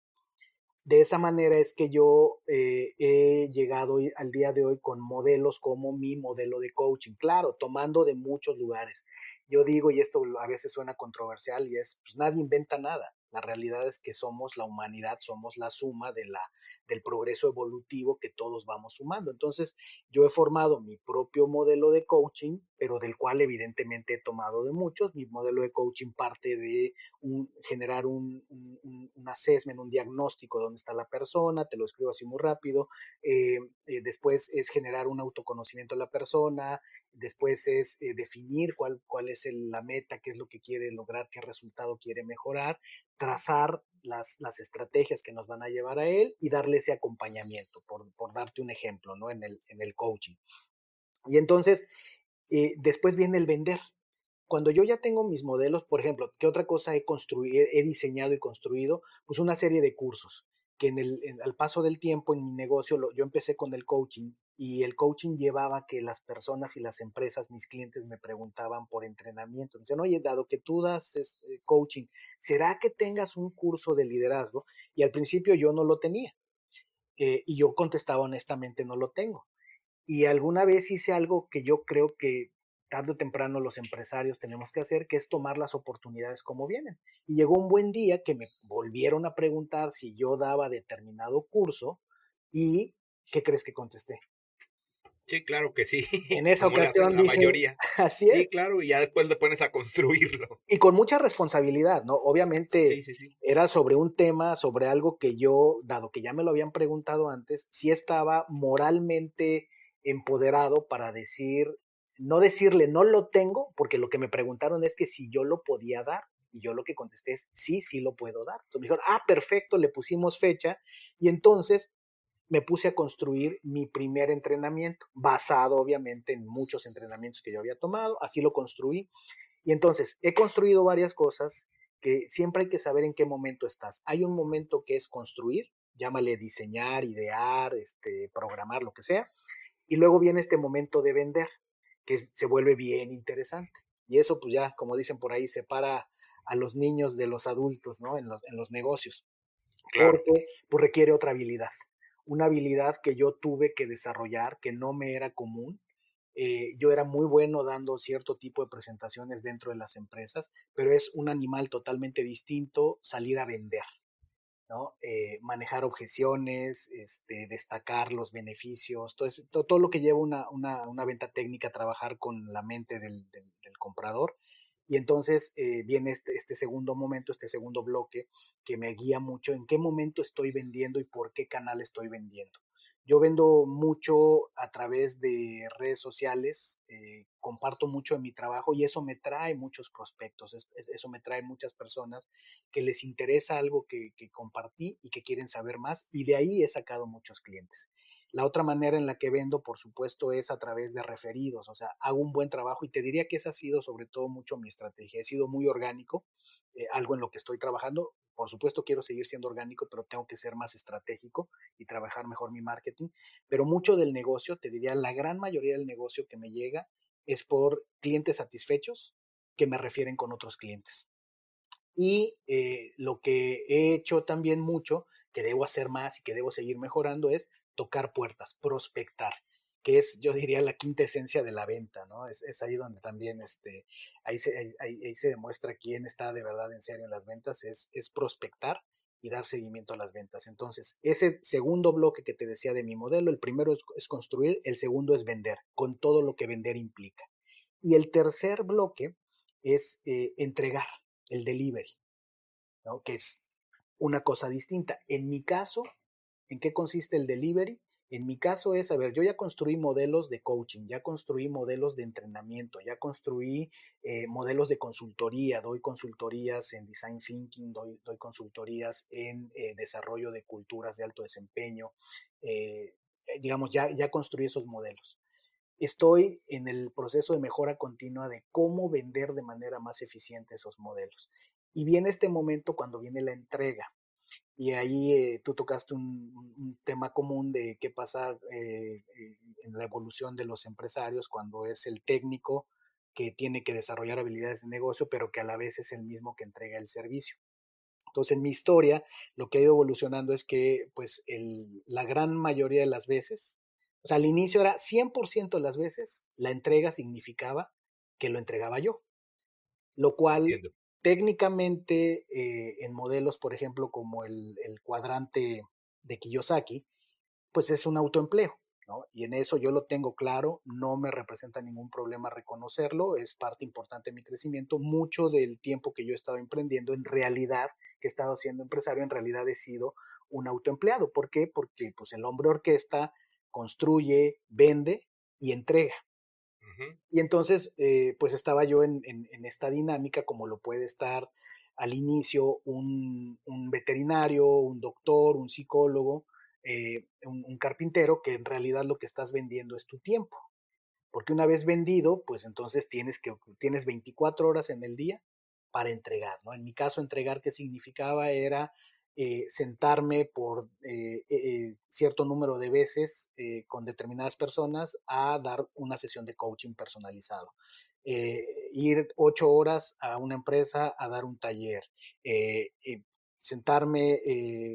[SPEAKER 1] De esa manera es que yo he llegado al día de hoy con modelos como mi modelo de coaching, claro, tomando de muchos lugares. Yo digo, y esto a veces suena controversial, y es, pues nadie inventa nada. La realidad es que somos la humanidad, somos la suma del progreso evolutivo que todos vamos sumando. Entonces, yo he formado mi propio modelo de coaching, pero del cual evidentemente he tomado de muchos. Mi modelo de coaching parte de generar un assessment, un diagnóstico de dónde está la persona, te lo escribo así muy rápido, después es generar un autoconocimiento de la persona, después es definir cuál es la meta, qué es lo que quiere lograr, qué resultado quiere mejorar, trazar las estrategias que nos van a llevar a él y darle ese acompañamiento, por darte un ejemplo, ¿no? En el coaching. Y entonces, después viene el vender. Cuando yo ya tengo mis modelos, por ejemplo, ¿qué otra cosa he construido, he diseñado y construido? Pues una serie de cursos que al paso del tiempo en mi negocio, yo empecé con el coaching y el coaching llevaba que las personas y las empresas, mis clientes me preguntaban por entrenamiento. Me decían, oye, dado que tú das coaching, ¿será que tengas un curso de liderazgo? Y al principio yo no lo tenía. Y yo contestaba honestamente, no lo tengo. Y alguna vez hice algo que yo creo que tarde o temprano los empresarios tenemos que hacer, que es tomar las oportunidades como vienen. Y llegó un buen día que me volvieron a preguntar si yo daba determinado curso y ¿qué crees que contesté?
[SPEAKER 3] Sí, claro que sí,
[SPEAKER 1] En esa
[SPEAKER 3] como le hacen
[SPEAKER 1] ocasión
[SPEAKER 3] la
[SPEAKER 1] dije,
[SPEAKER 3] mayoría.
[SPEAKER 1] así
[SPEAKER 3] Sí,
[SPEAKER 1] es,
[SPEAKER 3] claro, y ya después le pones a construirlo.
[SPEAKER 1] y con mucha responsabilidad, ¿no? Obviamente
[SPEAKER 3] Sí, sí, sí.
[SPEAKER 1] era sobre un tema, sobre algo que yo, dado que ya me lo habían preguntado antes, sí estaba moralmente empoderado para decir, no decirle no lo tengo, porque lo que me preguntaron es que si yo lo podía dar. Y yo lo que contesté es, sí, sí lo puedo dar. Entonces me dijeron, perfecto, le pusimos fecha. Y entonces me puse a construir mi primer entrenamiento, basado obviamente en muchos entrenamientos que yo había tomado. Así lo construí. Y entonces he construido varias cosas que siempre hay que saber en qué momento estás. Hay un momento que es construir, llámale diseñar, idear, programar, lo que sea. Y luego viene este momento de vender, que se vuelve bien interesante. Y eso pues ya, como dicen por ahí, separa a los niños de los adultos, ¿no? En los negocios.
[SPEAKER 3] Claro.
[SPEAKER 1] Porque pues requiere otra habilidad. Una habilidad que yo tuve que desarrollar, que no me era común. Yo era muy bueno dando cierto tipo de presentaciones dentro de las empresas, pero es un animal totalmente distinto salir a vender. ¿no? Manejar objeciones, destacar los beneficios, todo lo que lleva una venta técnica, trabajar con la mente del comprador. Y entonces viene este segundo momento, este segundo bloque que me guía mucho en qué momento estoy vendiendo y por qué canal estoy vendiendo. Yo vendo mucho a través de redes sociales, comparto mucho de mi trabajo y eso me trae muchos prospectos, eso me trae muchas personas que les interesa algo que compartí y que quieren saber más, y de ahí he sacado muchos clientes. La otra manera en la que vendo, por supuesto, es a través de referidos, o sea, hago un buen trabajo y te diría que esa ha sido sobre todo mucho mi estrategia. He sido muy orgánico, algo en lo que estoy trabajando. Por supuesto, quiero seguir siendo orgánico, pero tengo que ser más estratégico y trabajar mejor mi marketing. Pero mucho del negocio, te diría, la gran mayoría del negocio que me llega es por clientes satisfechos que me refieren con otros clientes. Y lo que he hecho también mucho, que debo hacer más y que debo seguir mejorando, es tocar puertas, prospectar, que es, yo diría, la quinta esencia de la venta, ¿no? Es ahí donde también, ahí se demuestra quién está de verdad en serio en las ventas, es prospectar y dar seguimiento a las ventas. Entonces, ese segundo bloque que te decía de mi modelo, el primero es construir, el segundo es vender, con todo lo que vender implica. Y el tercer bloque es entregar, el delivery, ¿no? Que es una cosa distinta. En mi caso, ¿en qué consiste el delivery? En mi caso es, a ver, yo ya construí modelos de coaching, ya construí modelos de entrenamiento, ya construí modelos de consultoría, doy consultorías en design thinking, doy consultorías en desarrollo de culturas de alto desempeño, digamos, ya construí esos modelos. Estoy en el proceso de mejora continua de cómo vender de manera más eficiente esos modelos. Y viene este momento cuando viene la entrega. Y ahí tú tocaste un tema común de qué pasa en la evolución de los empresarios cuando es el técnico que tiene que desarrollar habilidades de negocio, pero que a la vez es el mismo que entrega el servicio. Entonces, en mi historia, lo que ha ido evolucionando es que, pues, la gran mayoría de las veces, o sea, al inicio era 100% de las veces, la entrega significaba que lo entregaba yo, lo cual
[SPEAKER 3] Entiendo.
[SPEAKER 1] técnicamente en modelos, por ejemplo, como el cuadrante de Kiyosaki, pues es un autoempleo, ¿no? Y en eso yo lo tengo claro, no me representa ningún problema reconocerlo, es parte importante de mi crecimiento. Mucho del tiempo que yo he estado emprendiendo, en realidad, que he estado siendo empresario, en realidad he sido un autoempleado. ¿Por qué? Porque pues el hombre orquesta construye, vende y entrega.
[SPEAKER 3] Ujú.
[SPEAKER 1] Y entonces, pues estaba yo en esta dinámica, como lo puede estar al inicio un veterinario, un doctor, un psicólogo, un carpintero, que en realidad lo que estás vendiendo es tu tiempo. Porque una vez vendido, pues entonces tienes 24 horas en el día para entregar, ¿no? En mi caso, entregar, ¿qué significaba? Era sentarme por cierto número de veces con determinadas personas a dar una sesión de coaching personalizado. Ir 8 horas a una empresa a dar un taller, sentarme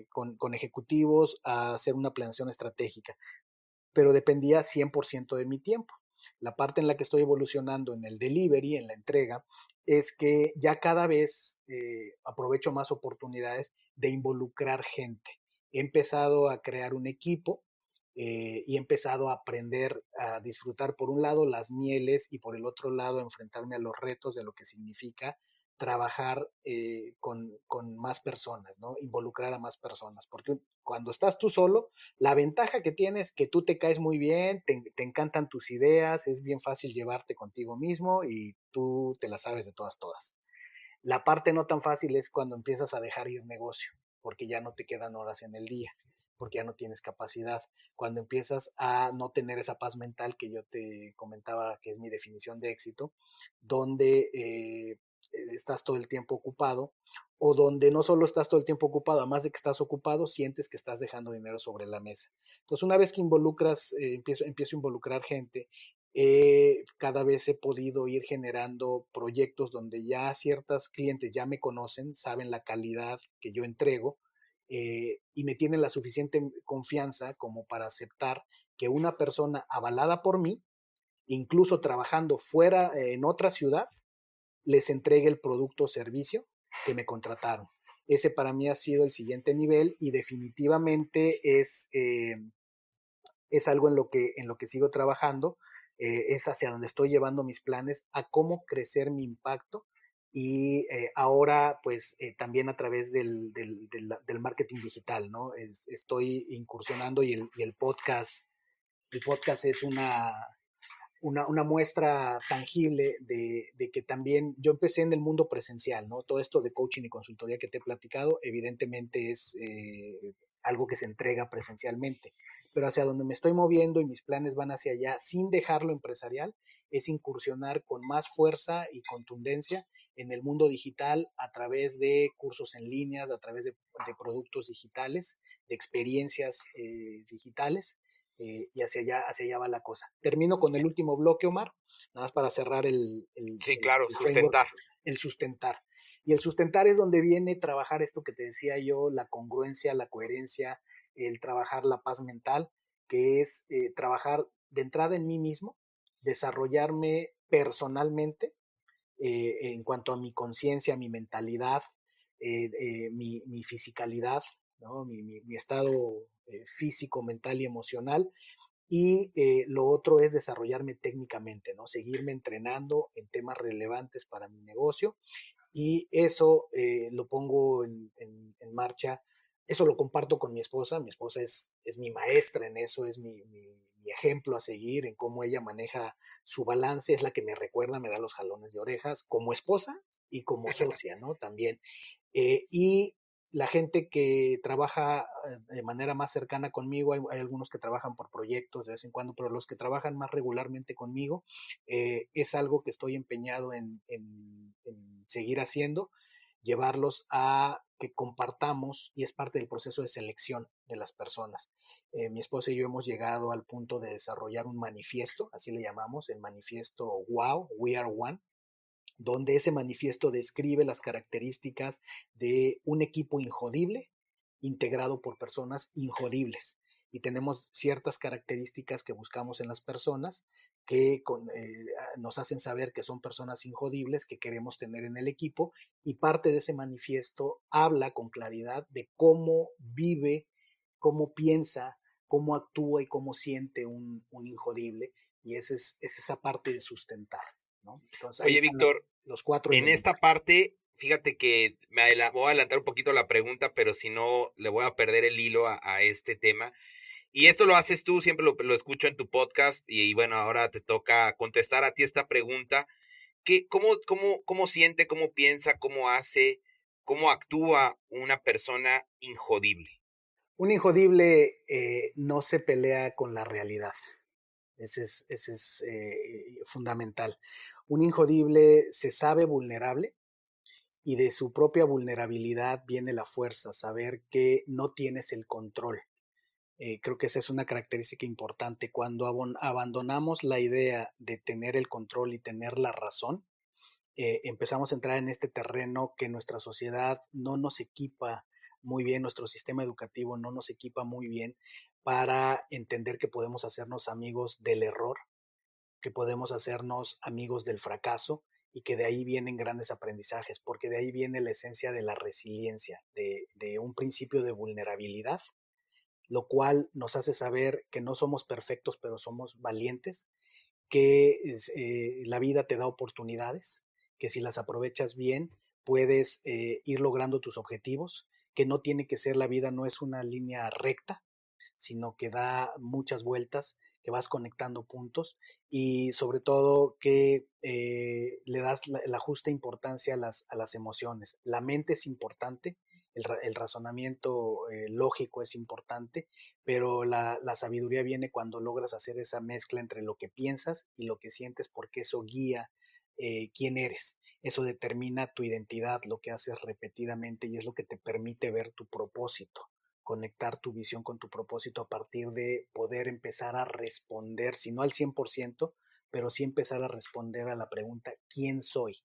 [SPEAKER 1] con ejecutivos a hacer una planeación estratégica, pero dependía 100% de mi tiempo. La parte en la que estoy evolucionando en el delivery, en la entrega, es que ya cada vez aprovecho más oportunidades de involucrar gente. He empezado a crear un equipo y he empezado a aprender a disfrutar por un lado las mieles y por el otro lado enfrentarme a los retos de lo que significa trabajar con más personas, ¿no? Involucrar a más personas, porque cuando estás tú solo, la ventaja que tienes es que tú te caes muy bien, te encantan tus ideas, es bien fácil llevarte contigo mismo y tú te la sabes de todas, todas. La parte no tan fácil es cuando empiezas a dejar ir negocio, porque ya no te quedan horas en el día, porque ya no tienes capacidad. Cuando empiezas a no tener esa paz mental que yo te comentaba, que es mi definición de éxito, donde estás todo el tiempo ocupado, o donde no solo estás todo el tiempo ocupado, además de que estás ocupado, sientes que estás dejando dinero sobre la mesa. Entonces, una vez que empiezo a involucrar gente, cada vez he podido ir generando proyectos donde ya ciertos clientes ya me conocen, saben la calidad que yo entrego y me tienen la suficiente confianza como para aceptar que una persona avalada por mí, incluso trabajando fuera en otra ciudad, les entregue el producto o servicio que me contrataron. ese para mí ha sido el siguiente nivel y definitivamente es algo en lo que sigo trabajando, es hacia donde estoy llevando mis planes, a cómo crecer mi impacto y ahora pues también a través del marketing digital, ¿no? Estoy incursionando y el podcast es una muestra tangible de que también yo empecé en el mundo presencial, ¿no? Todo esto de coaching y consultoría que te he platicado, evidentemente es algo que se entrega presencialmente, pero hacia donde me estoy moviendo y mis planes van hacia allá, sin dejarlo empresarial, es incursionar con más fuerza y contundencia en el mundo digital a través de cursos en línea, a través de productos digitales, de experiencias digitales y hacia allá va la cosa. Termino con el último bloque, Omar, nada más para cerrar
[SPEAKER 3] Sí, claro,
[SPEAKER 1] el framework,
[SPEAKER 3] sustentar.
[SPEAKER 1] el sustentar. Y el sustentar es donde viene trabajar esto que te decía yo, la congruencia, la coherencia, el trabajar la paz mental, que es trabajar de entrada en mí mismo, desarrollarme personalmente en cuanto a mi conciencia, mi mentalidad, mi fisicalidad, ¿no? Mi estado físico, mental y emocional. Y lo otro es desarrollarme técnicamente, ¿no? Seguirme entrenando en temas relevantes para mi negocio y eso lo pongo en marcha, eso lo comparto con mi esposa es mi maestra en eso, es mi ejemplo a seguir en cómo ella maneja su balance, es la que me recuerda, me da los jalones de orejas como esposa y como socia, ¿no? También. Y la gente que trabaja de manera más cercana conmigo, hay algunos que trabajan por proyectos de vez en cuando, pero los que trabajan más regularmente conmigo, es algo que estoy empeñado en seguir haciendo, llevarlos a que compartamos y es parte del proceso de selección de las personas. Mi esposa y yo hemos llegado al punto de desarrollar un manifiesto, así le llamamos, el manifiesto WOW, We Are One, donde ese manifiesto describe las características de un equipo injodible integrado por personas injodibles. Y tenemos ciertas características que buscamos en las personas que nos hacen saber que son personas injodibles que queremos tener en el equipo y parte de ese manifiesto habla con claridad de cómo vive, cómo piensa, cómo actúa y cómo siente un injodible y es esa parte de sustentar, ¿no? Entonces ahí
[SPEAKER 3] Oye,
[SPEAKER 1] están
[SPEAKER 3] Víctor,
[SPEAKER 1] los cuatro
[SPEAKER 3] en
[SPEAKER 1] elementos.
[SPEAKER 3] esta parte, fíjate que voy a adelantar un poquito la pregunta, pero si no, le voy a perder el hilo a este tema. Y esto lo haces tú, siempre lo escucho en tu podcast y bueno, ahora te toca contestar a ti esta pregunta. ¿Cómo siente, cómo piensa, cómo hace, cómo actúa una persona injodible?
[SPEAKER 1] Un injodible no se pelea con la realidad. Ese es fundamental. Un injodible se sabe vulnerable y de su propia vulnerabilidad viene la fuerza, saber que no tienes el control. Creo que esa es una característica importante. Cuando abandonamos la idea de tener el control y tener la razón, empezamos a entrar en este terreno que nuestra sociedad no nos equipa muy bien, nuestro sistema educativo no nos equipa muy bien para entender que podemos hacernos amigos del error, que podemos hacernos amigos del fracaso y que de ahí vienen grandes aprendizajes, porque de ahí viene la esencia de la resiliencia, de un principio de vulnerabilidad, lo cual nos hace saber que no somos perfectos, pero somos valientes, que la vida te da oportunidades, que si las aprovechas bien, puedes ir logrando tus objetivos, que no tiene que ser la vida, no es una línea recta, sino que da muchas vueltas, que vas conectando puntos y sobre todo que le das la justa importancia a las emociones. La mente es importante, el razonamiento lógico es importante, pero la sabiduría viene cuando logras hacer esa mezcla entre lo que piensas y lo que sientes, porque eso guía quién eres. Eso determina tu identidad, lo que haces repetidamente y es lo que te permite ver tu propósito, conectar tu visión con tu propósito a partir de poder empezar a responder, si no al 100%, pero sí empezar a responder a la pregunta, ¿quién soy?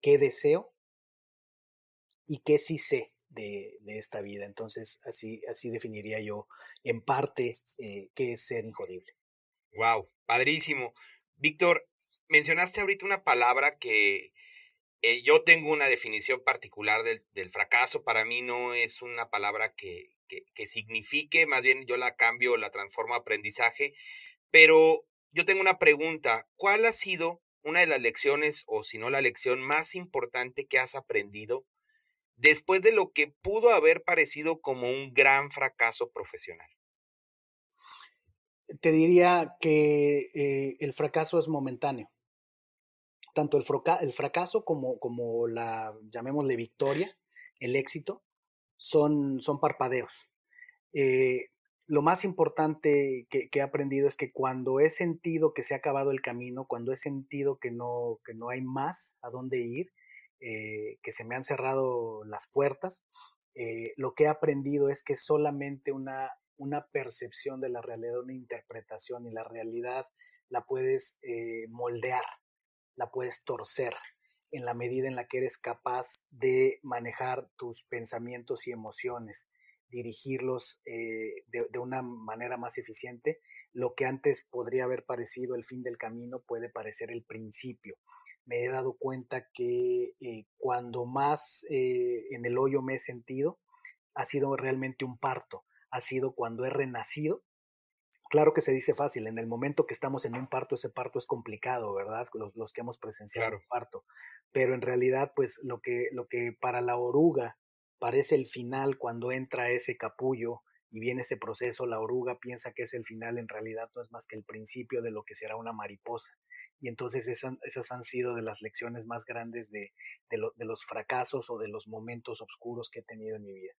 [SPEAKER 1] ¿Qué deseo? ¿Y qué sí sé de esta vida? Entonces, así definiría yo en parte qué es ser injodible.
[SPEAKER 3] Wow, padrísimo. Víctor, mencionaste ahorita una palabra que Yo tengo una definición particular del fracaso. Para mí no es una palabra que signifique, más bien yo la cambio, la transformo a aprendizaje. Pero yo tengo una pregunta, ¿cuál ha sido una de las lecciones, o si no la lección más importante que has aprendido después de lo que pudo haber parecido como un gran fracaso profesional?
[SPEAKER 1] Te diría que el fracaso es momentáneo. Tanto el fracaso como la, llamémosle victoria, el éxito, son parpadeos. Eh, lo más importante que he aprendido es que cuando he sentido que se ha acabado el camino, cuando he sentido que no hay más a dónde ir, que se me han cerrado las puertas, lo que he aprendido es que es solamente una percepción de la realidad, una interpretación, y la realidad la puedes moldear, la puedes torcer en la medida en la que eres capaz de manejar tus pensamientos y emociones, dirigirlos de una manera más eficiente. Lo que antes podría haber parecido el fin del camino puede parecer el principio. Me he dado cuenta que cuando más en el hoyo me he sentido, ha sido realmente un parto, ha sido cuando he renacido. Claro que se dice fácil, en el momento que estamos en un parto, ese parto es complicado, ¿verdad? Los que hemos presenciado un
[SPEAKER 3] Claro.
[SPEAKER 1] parto, pero en realidad, pues lo que para la oruga parece el final cuando entra ese capullo y viene ese proceso, la oruga piensa que es el final, en realidad no es más que el principio de lo que será una mariposa. Y entonces esas han sido de las lecciones más grandes de los fracasos o de los momentos oscuros que he tenido en mi vida.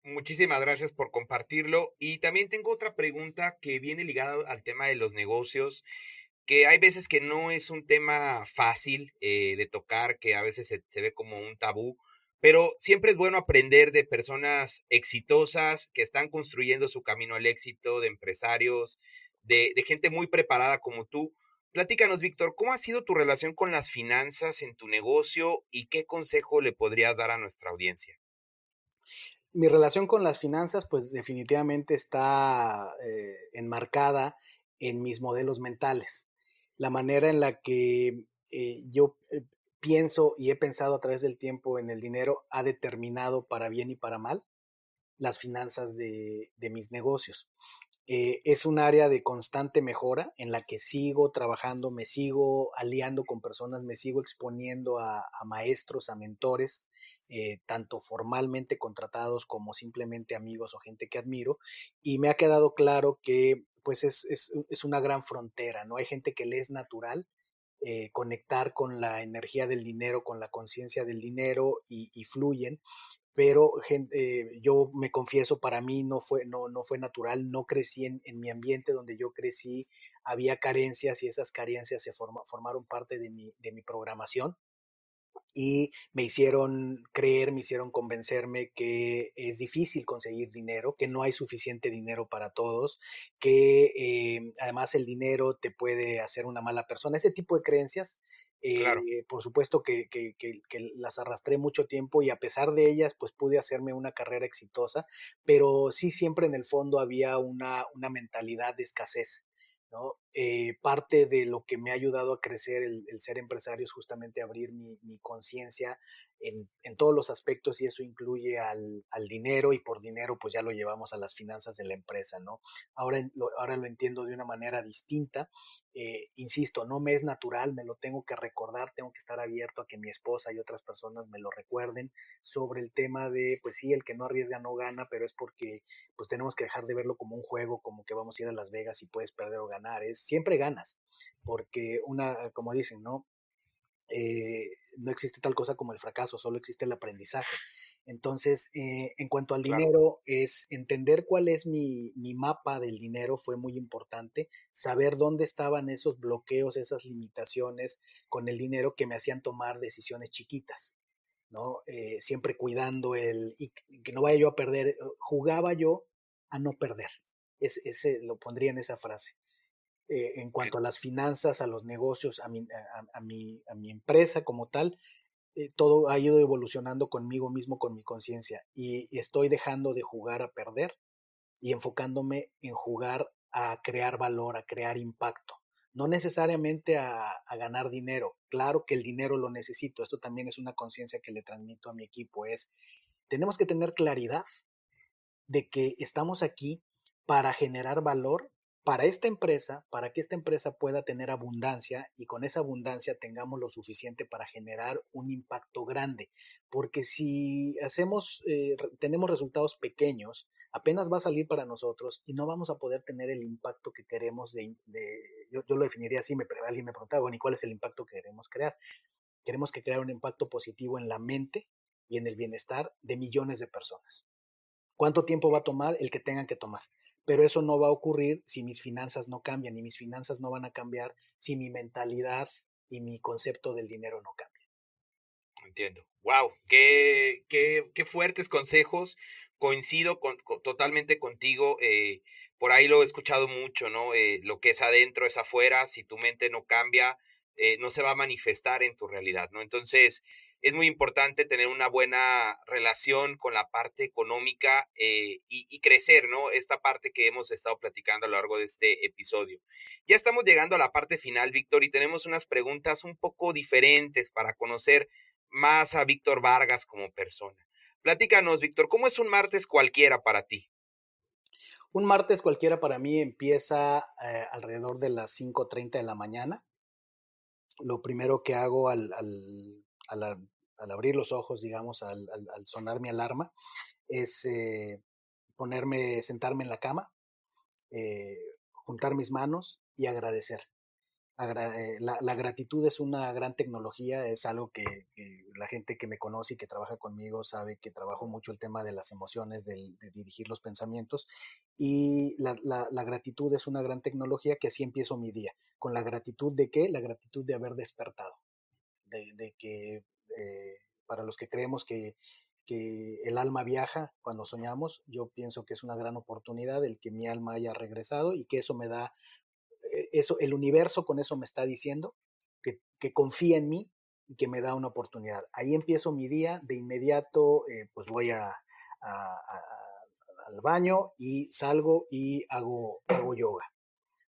[SPEAKER 3] Muchísimas gracias por compartirlo. Y también tengo otra pregunta que viene ligada al tema de los negocios, que hay veces que no es un tema fácil de tocar, que a veces se ve como un tabú, pero siempre es bueno aprender de personas exitosas que están construyendo su camino al éxito, de empresarios, de gente muy preparada como tú. Platícanos, Víctor, ¿cómo ha sido tu relación con las finanzas en tu negocio y qué consejo le podrías dar a nuestra audiencia?
[SPEAKER 1] Mi relación con las finanzas, pues definitivamente está enmarcada en mis modelos mentales. La manera en la que yo pienso y he pensado a través del tiempo en el dinero ha determinado para bien y para mal las finanzas de mis negocios. Es un área de constante mejora en la que sigo trabajando, me sigo aliando con personas, me sigo exponiendo a maestros, a mentores, tanto formalmente contratados como simplemente amigos o gente que admiro, y me ha quedado claro que pues es una gran frontera, ¿no? Hay gente que le es natural conectar con la energía del dinero, con la conciencia del dinero y fluyen, pero yo me confieso, para mí no fue natural, no crecí en mi ambiente donde yo crecí, había carencias y esas carencias formaron parte de mi programación y me hicieron creer, me hicieron convencerme que es difícil conseguir dinero, que no hay suficiente dinero para todos, que además el dinero te puede hacer una mala persona. Ese tipo de creencias,
[SPEAKER 3] Claro.
[SPEAKER 1] por supuesto que las arrastré mucho tiempo y a pesar de ellas, pues pude hacerme una carrera exitosa, pero sí siempre en el fondo había una mentalidad de escasez. ¿No? Parte de lo que me ha ayudado a crecer el ser empresario es justamente abrir mi conciencia en todos los aspectos y eso incluye al dinero y por dinero pues ya lo llevamos a las finanzas de la empresa, ¿no? Ahora lo entiendo de una manera distinta. Insisto, no me es natural, me lo tengo que recordar, tengo que estar abierto a que mi esposa y otras personas me lo recuerden sobre el tema de, pues sí, el que no arriesga no gana, pero es porque pues tenemos que dejar de verlo como un juego, como que vamos a ir a Las Vegas y puedes perder o ganar, es siempre ganas, porque como dicen, ¿no? No existe tal cosa como el fracaso, solo existe el aprendizaje. Entonces, en cuanto al
[SPEAKER 3] Claro.
[SPEAKER 1] dinero, es entender cuál es mi mapa del dinero fue muy importante, saber dónde estaban esos bloqueos, esas limitaciones con el dinero que me hacían tomar decisiones chiquitas, ¿no? Siempre cuidando y que no vaya yo a perder, jugaba yo a no perder. Ese lo pondría en esa frase. En
[SPEAKER 3] Eh,
[SPEAKER 1] cuanto a las finanzas, a los negocios, a mi empresa como tal, todo ha ido evolucionando conmigo mismo, con mi conciencia, y estoy dejando de jugar a perder y enfocándome en jugar a crear valor, a crear impacto. no necesariamente a ganar dinero. Claro que el dinero lo necesito. Esto también es una conciencia que le transmito a mi equipo. Tenemos que tener claridad de que estamos aquí para generar valor para esta empresa, para que esta empresa pueda tener abundancia y con esa abundancia tengamos lo suficiente para generar un impacto grande. Porque si tenemos resultados pequeños, apenas va a salir para nosotros y no vamos a poder tener el impacto que queremos yo lo definiría así, alguien me preguntaba, bueno, ¿y cuál es el impacto que queremos crear? Queremos crear un impacto positivo en la mente y en el bienestar de millones de personas. ¿Cuánto tiempo va a tomar? El que tengan que tomar. Pero eso no va a ocurrir si mis finanzas no cambian, y mis finanzas no van a cambiar si mi mentalidad y mi concepto del dinero no cambian.
[SPEAKER 3] Entiendo. Wow, qué fuertes consejos. Coincido totalmente contigo. Por ahí lo he escuchado mucho, ¿no? Lo que es adentro es afuera. Si tu mente no cambia, no se va a manifestar en tu realidad, ¿no? Entonces, es muy importante tener una buena relación con la parte económica y crecer, ¿no? Esta parte que hemos estado platicando a lo largo de este episodio. Ya estamos llegando a la parte final, Víctor, y tenemos unas preguntas un poco diferentes para conocer más a Víctor Vargas como persona. Platícanos, Víctor, ¿cómo es un martes cualquiera para ti?
[SPEAKER 1] Un martes cualquiera para mí empieza alrededor de las 5:30 de la mañana. Lo primero que hago al abrir los ojos, digamos, al sonar mi alarma, es sentarme en la cama, eh, juntar mis manos y agradecer. La gratitud es una gran tecnología, es algo que la gente que me conoce y que trabaja conmigo sabe que trabajo mucho el tema de las emociones, de dirigir los pensamientos, y la gratitud es una gran tecnología que así empiezo mi día. ¿Con la gratitud de qué? La gratitud de haber despertado, de que para los que creemos que el alma viaja cuando soñamos, yo pienso que es una gran oportunidad el que mi alma haya regresado y que eso me da el universo con eso me está diciendo que confía en mí y que me da una oportunidad. Ahí empiezo mi día, de inmediato pues voy al baño y salgo y hago yoga.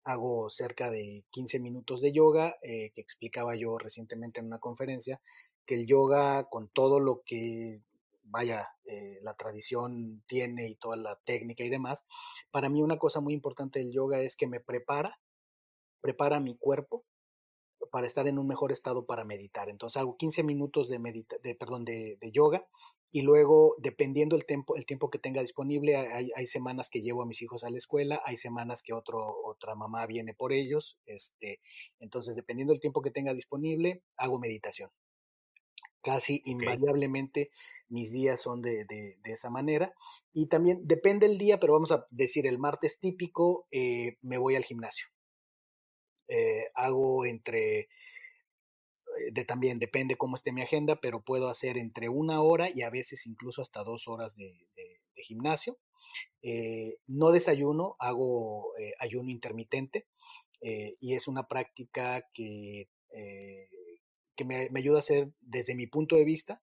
[SPEAKER 1] Hago cerca de 15 minutos de yoga, que explicaba yo recientemente en una conferencia, que el yoga con todo lo que la tradición tiene y toda la técnica y demás, para mí una cosa muy importante del yoga es que me prepara mi cuerpo para estar en un mejor estado para meditar. Entonces hago 15 minutos de yoga y luego, dependiendo el tiempo que tenga disponible, hay semanas que llevo a mis hijos a la escuela, hay semanas que otra mamá viene por ellos. Entonces, dependiendo del tiempo que tenga disponible, hago meditación. Casi
[SPEAKER 3] Ok,
[SPEAKER 1] invariablemente mis días son de esa manera. Y también depende el día, pero vamos a decir el martes típico, me voy al gimnasio. Hago también depende cómo esté mi agenda, pero puedo hacer entre 1 hora y a veces incluso hasta 2 horas de gimnasio. No desayuno, hago ayuno intermitente, y es una práctica que me ayuda a ser, desde mi punto de vista,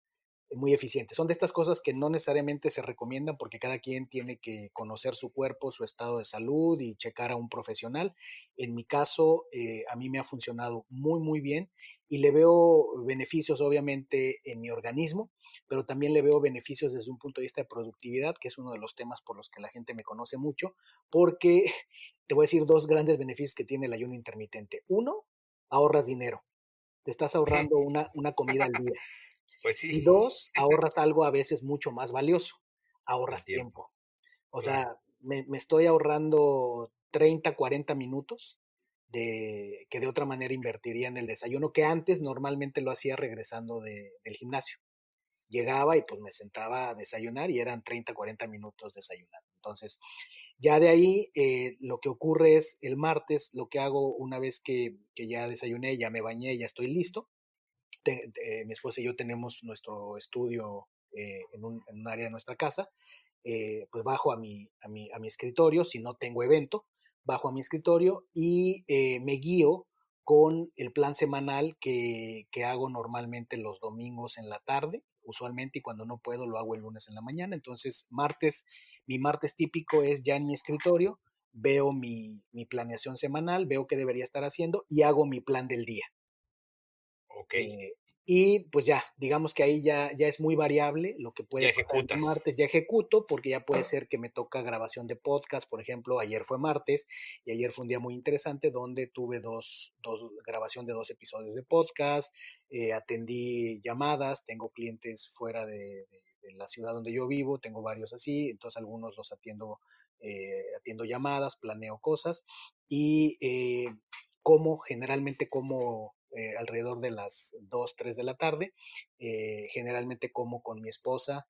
[SPEAKER 1] muy eficiente. Son de estas cosas que no necesariamente se recomiendan porque cada quien tiene que conocer su cuerpo, su estado de salud y checar a un profesional. En mi caso, a mí me ha funcionado muy, muy bien y le veo beneficios obviamente en mi organismo, pero también le veo beneficios desde un punto de vista de productividad, que es uno de los temas por los que la gente me conoce mucho, porque te voy a decir dos grandes beneficios que tiene el ayuno intermitente. Uno, ahorras dinero. Te estás ahorrando una comida al día.
[SPEAKER 3] pues sí,
[SPEAKER 1] Y dos, ahorras algo a veces mucho más valioso,
[SPEAKER 3] el
[SPEAKER 1] ahorras
[SPEAKER 3] tiempo,
[SPEAKER 1] tiempo. O
[SPEAKER 3] claro.
[SPEAKER 1] sea, me estoy ahorrando 30, 40 minutos que de otra manera invertiría en el desayuno, que antes normalmente lo hacía regresando del gimnasio. Llegaba y pues me sentaba a desayunar y eran 30, 40 minutos desayunando. Entonces, ya de ahí lo que ocurre es el martes, lo que hago una vez que ya desayuné, ya me bañé, ya estoy listo, mi esposa y yo tenemos nuestro estudio en un área de nuestra casa, pues bajo a mi escritorio, si no tengo evento, bajo a mi escritorio y me guío con el plan semanal que hago normalmente los domingos en la tarde, usualmente, y cuando no puedo lo hago el lunes en la mañana. Entonces, mi martes típico es ya en mi escritorio, veo mi planeación semanal, veo qué debería estar haciendo y hago mi plan del día.
[SPEAKER 3] Ok,
[SPEAKER 1] Y pues ya, digamos que ahí ya es muy variable lo que puede
[SPEAKER 3] ya
[SPEAKER 1] pasar el
[SPEAKER 3] ejecutas.
[SPEAKER 1] martes, ya ejecuto, porque ya puede ser que me toca grabación de podcast, por ejemplo, ayer fue martes y ayer fue un día muy interesante donde tuve grabación de 2 episodios de podcast, atendí llamadas, tengo clientes fuera de la ciudad donde yo vivo, tengo varios así, entonces algunos los atiendo llamadas, planeo cosas y generalmente como alrededor de las 2 3 de la tarde. Generalmente como con mi esposa,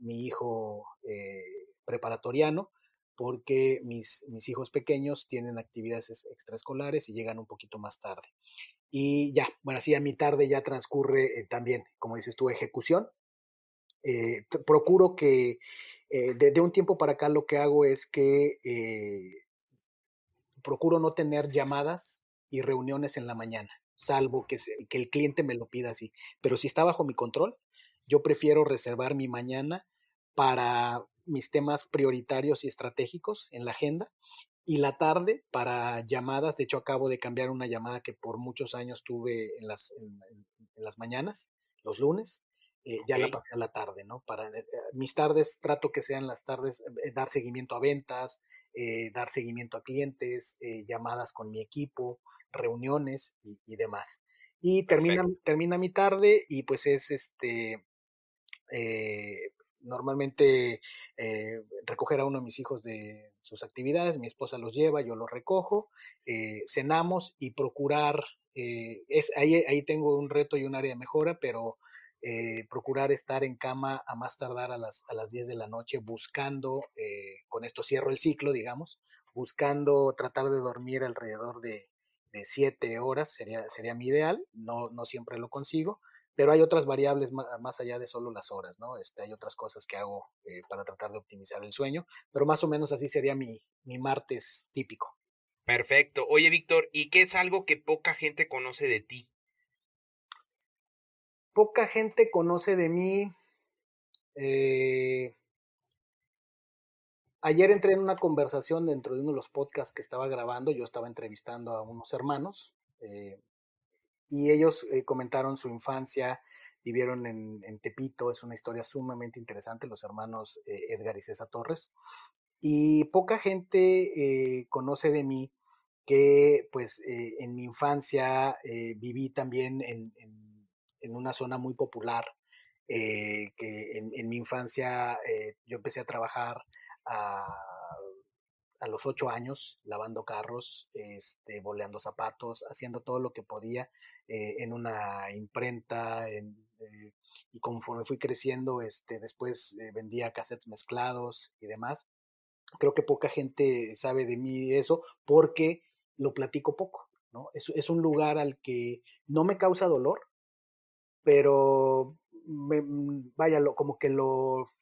[SPEAKER 1] mi hijo preparatoriano, porque mis hijos pequeños tienen actividades extraescolares y llegan un poquito más tarde. Y ya, bueno, así a mi tarde ya transcurre también, como dices tú, ejecución. Procuro que de un tiempo para acá lo que hago es que procuro no tener llamadas y reuniones en la mañana, salvo que el cliente me lo pida así. Pero si está bajo mi control, yo prefiero reservar mi mañana para mis temas prioritarios y estratégicos en la agenda y la tarde para llamadas. De hecho, acabo de cambiar una llamada que por muchos años tuve en las mañanas, los lunes. Ya
[SPEAKER 3] Ok,
[SPEAKER 1] la pasé a la tarde, ¿no? Mis tardes trato que sean las tardes, dar seguimiento a ventas, dar seguimiento a clientes, llamadas con mi equipo, reuniones y demás. Y
[SPEAKER 3] perfecto.
[SPEAKER 1] termina mi tarde y pues es normalmente recoger a uno de mis hijos de sus actividades, mi esposa los lleva, yo los recojo, cenamos y procurar, ahí tengo un reto y un área de mejora, pero procurar estar en cama a más tardar a las 10 de la noche buscando, con esto cierro el ciclo, digamos, buscando tratar de dormir alrededor de 7 horas, sería mi ideal, no siempre lo consigo, pero hay otras variables más allá de solo las horas, ¿no? Hay otras cosas que hago para tratar de optimizar el sueño, pero más o menos así sería mi martes típico.
[SPEAKER 3] Perfecto. Oye, Víctor, ¿y qué es algo que poca gente conoce de ti?
[SPEAKER 1] Poca gente conoce de mí. eh, Ayer entré en una conversación dentro de uno de los podcasts que estaba grabando, yo estaba entrevistando a unos hermanos, y ellos comentaron su infancia, vivieron en Tepito, es una historia sumamente interesante, los hermanos Edgar y César Torres, y poca gente conoce de mí que pues en mi infancia viví también en una zona muy popular, que en mi infancia yo empecé a trabajar a, a los 8 años lavando carros, boleando zapatos, haciendo todo lo que podía en una imprenta, y conforme fui creciendo, después vendía cassettes mezclados y demás. Creo que poca gente sabe de mí eso porque lo platico poco, ¿no? Es un lugar al que no me causa dolor, pero vaya, como que lo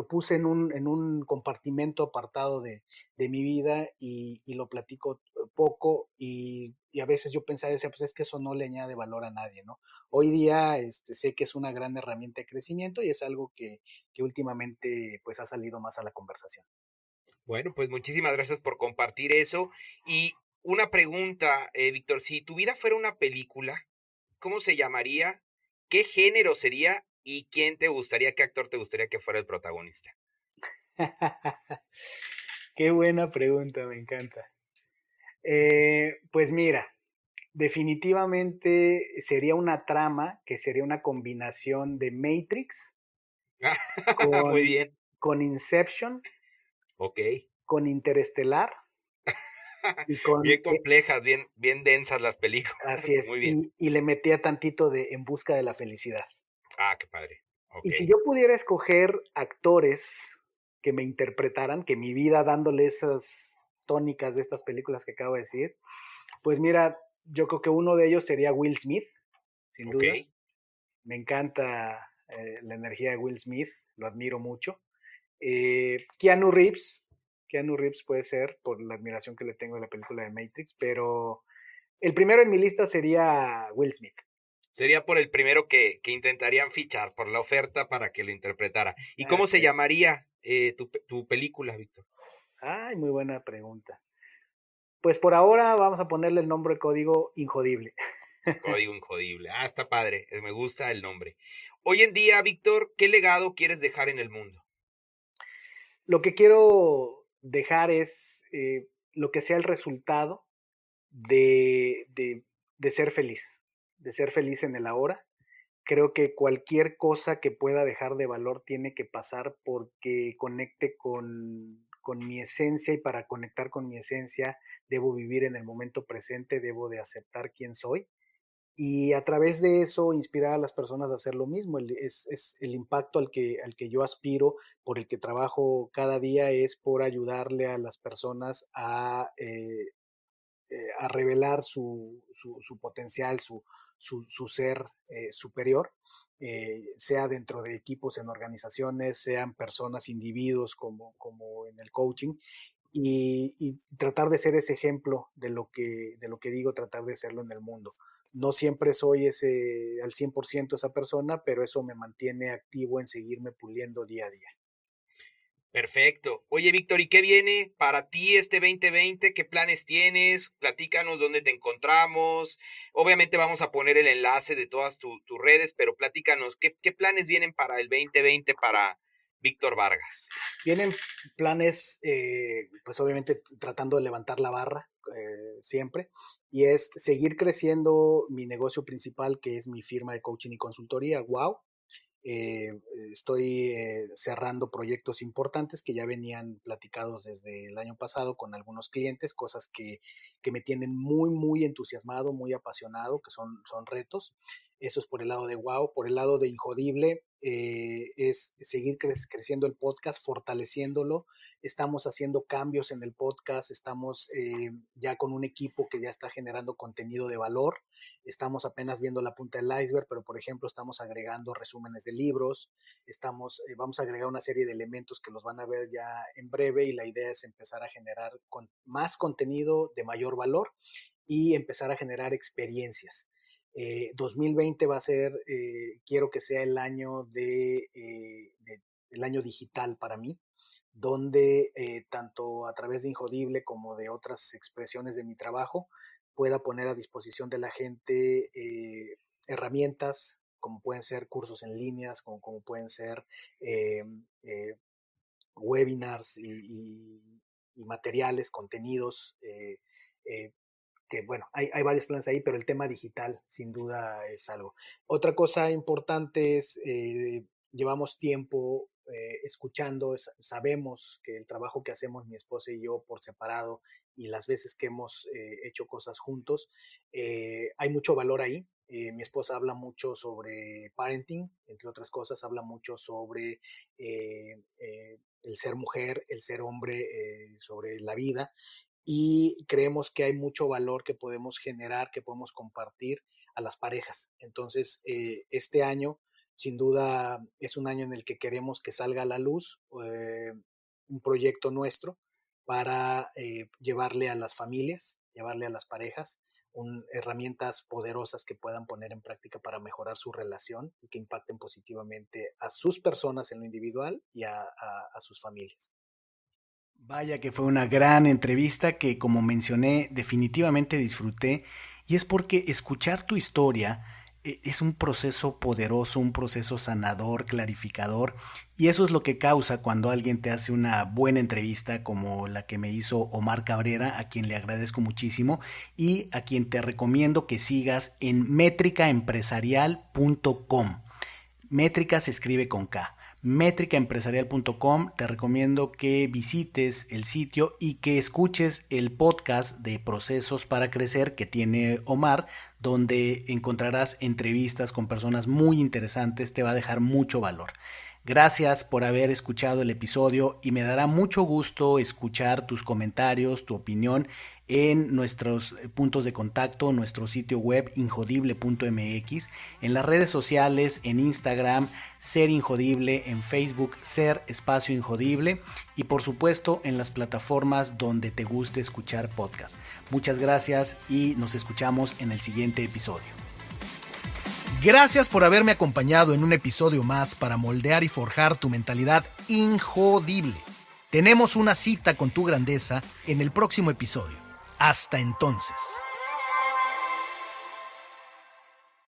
[SPEAKER 1] puse en un compartimento apartado de mi vida y lo platico poco y a veces yo pensaba, decía, pues es que eso no le añade valor a nadie, ¿no? Hoy día sé que es una gran herramienta de crecimiento y es algo que últimamente pues ha salido más a la conversación.
[SPEAKER 3] Bueno, pues muchísimas gracias por compartir eso. Y una pregunta, Víctor, si tu vida fuera una película, ¿cómo se llamaría? ¿Qué género sería? ¿Y quién te gustaría, qué actor te gustaría que fuera el protagonista?
[SPEAKER 1] Qué buena pregunta, me encanta. Pues mira, definitivamente sería una trama que sería una combinación de Matrix
[SPEAKER 3] Muy
[SPEAKER 1] con,
[SPEAKER 3] bien,
[SPEAKER 1] con Inception,
[SPEAKER 3] ok.
[SPEAKER 1] con Interestelar y
[SPEAKER 3] Bien complejas, bien, bien densas las películas.
[SPEAKER 1] así es,
[SPEAKER 3] Muy bien.
[SPEAKER 1] y le metía tantito de En busca de la felicidad.
[SPEAKER 3] Ah, qué padre. Ok.
[SPEAKER 1] Y si yo pudiera escoger actores que me interpretaran, que mi vida dándole esas tónicas de estas películas que acabo de decir, pues mira, yo creo que uno de ellos sería Will Smith, sin
[SPEAKER 3] Ok.
[SPEAKER 1] duda. Me encanta la energía de Will Smith, lo admiro mucho. Keanu Reeves, Keanu Reeves puede ser por la admiración que le tengo a la película de Matrix, pero el primero en mi lista sería Will Smith.
[SPEAKER 3] Sería por el primero que intentarían fichar, por la oferta para que lo interpretara. ¿Y cómo se
[SPEAKER 1] Así es.
[SPEAKER 3] llamaría tu película, Víctor?
[SPEAKER 1] Ay, muy buena pregunta. Pues por ahora vamos a ponerle el nombre de código Injodible.
[SPEAKER 3] Código Injodible. Está padre. Me gusta el nombre. Hoy en día, Víctor, ¿qué legado quieres dejar en el mundo?
[SPEAKER 1] Lo que quiero dejar es lo que sea el resultado de ser feliz en el ahora. Creo que cualquier cosa que pueda dejar de valor tiene que pasar porque conecte con mi esencia, y para conectar con mi esencia debo vivir en el momento presente, debo de aceptar quién soy y a través de eso inspirar a las personas a hacer lo mismo. Es el impacto al que yo aspiro, por el que trabajo cada día, es por ayudarle a las personas a revelar su potencial, su ser superior, sea dentro de equipos, en organizaciones, sean personas, individuos, como en el coaching, y tratar de ser ese ejemplo de lo que digo, tratar de serlo en el mundo. No siempre soy al 100% esa persona, pero eso me mantiene activo en seguirme puliendo día a día.
[SPEAKER 3] Perfecto. Oye, Víctor, ¿y qué viene para ti este 2020? ¿Qué planes tienes? Platícanos dónde te encontramos. Obviamente vamos a poner el enlace de todas tus redes, pero platícanos, ¿qué planes vienen para el 2020 para Víctor Vargas?
[SPEAKER 1] Vienen planes, pues obviamente tratando de levantar la barra siempre, y es seguir creciendo mi negocio principal, que es mi firma de coaching y consultoría, WOW. Estoy cerrando proyectos importantes que ya venían platicados desde el año pasado con algunos clientes, cosas que me tienen muy, muy entusiasmado, muy apasionado, que son retos. Eso es por el lado de WOW. Por el lado de Injodible, es seguir creciendo el podcast, fortaleciéndolo. Estamos haciendo cambios en el podcast, estamos ya con un equipo que ya está generando contenido de valor. Estamos apenas viendo la punta del iceberg, pero por ejemplo estamos agregando resúmenes de libros, vamos a agregar una serie de elementos que los van a ver ya en breve, y la idea es empezar a generar más contenido de mayor valor y empezar a generar experiencias. 2020 va a ser, quiero que sea el año el año digital para mí, donde tanto a través de Injodible como de otras expresiones de mi trabajo pueda poner a disposición de la gente herramientas, como pueden ser cursos en líneas, como pueden ser webinars y materiales, contenidos, que bueno, hay varios planes ahí, pero el tema digital sin duda es algo. Otra cosa importante es, llevamos tiempo escuchando, sabemos que el trabajo que hacemos mi esposa y yo por separado, y las veces que hemos hecho cosas juntos, hay mucho valor ahí. Mi esposa habla mucho sobre parenting, entre otras cosas, habla mucho sobre el ser mujer, el ser hombre, sobre la vida, y creemos que hay mucho valor que podemos generar, que podemos compartir a las parejas. Entonces, este año, sin duda, es un año en el que queremos que salga a la luz un proyecto nuestro para llevarle a las familias, llevarle a las parejas herramientas poderosas que puedan poner en práctica para mejorar su relación y que impacten positivamente a sus personas en lo individual y a sus familias.
[SPEAKER 2] Vaya que fue una gran entrevista que, como mencioné, definitivamente disfruté, y es porque escuchar tu historia es un proceso poderoso, un proceso sanador, clarificador, y eso es lo que causa cuando alguien te hace una buena entrevista como la que me hizo Omar Cabrera, a quien le agradezco muchísimo y a quien te recomiendo que sigas en métricaempresarial.com. Métrica se escribe con K. Métricaempresarial.com. Te recomiendo que visites el sitio y que escuches el podcast de Procesos para Crecer que tiene Omar, donde encontrarás entrevistas con personas muy interesantes. Te va a dejar mucho valor. Gracias por haber escuchado el episodio y me dará mucho gusto escuchar tus comentarios, tu opinión en nuestros puntos de contacto, nuestro sitio web injodible.mx, en las redes sociales, en Instagram, Ser Injodible, en Facebook, Ser Espacio Injodible, y por supuesto en las plataformas donde te guste escuchar podcast. Muchas gracias y nos escuchamos en el siguiente episodio. Gracias por haberme acompañado en un episodio más para moldear y forjar tu mentalidad injodible. Tenemos una cita con tu grandeza en el próximo episodio. Hasta entonces.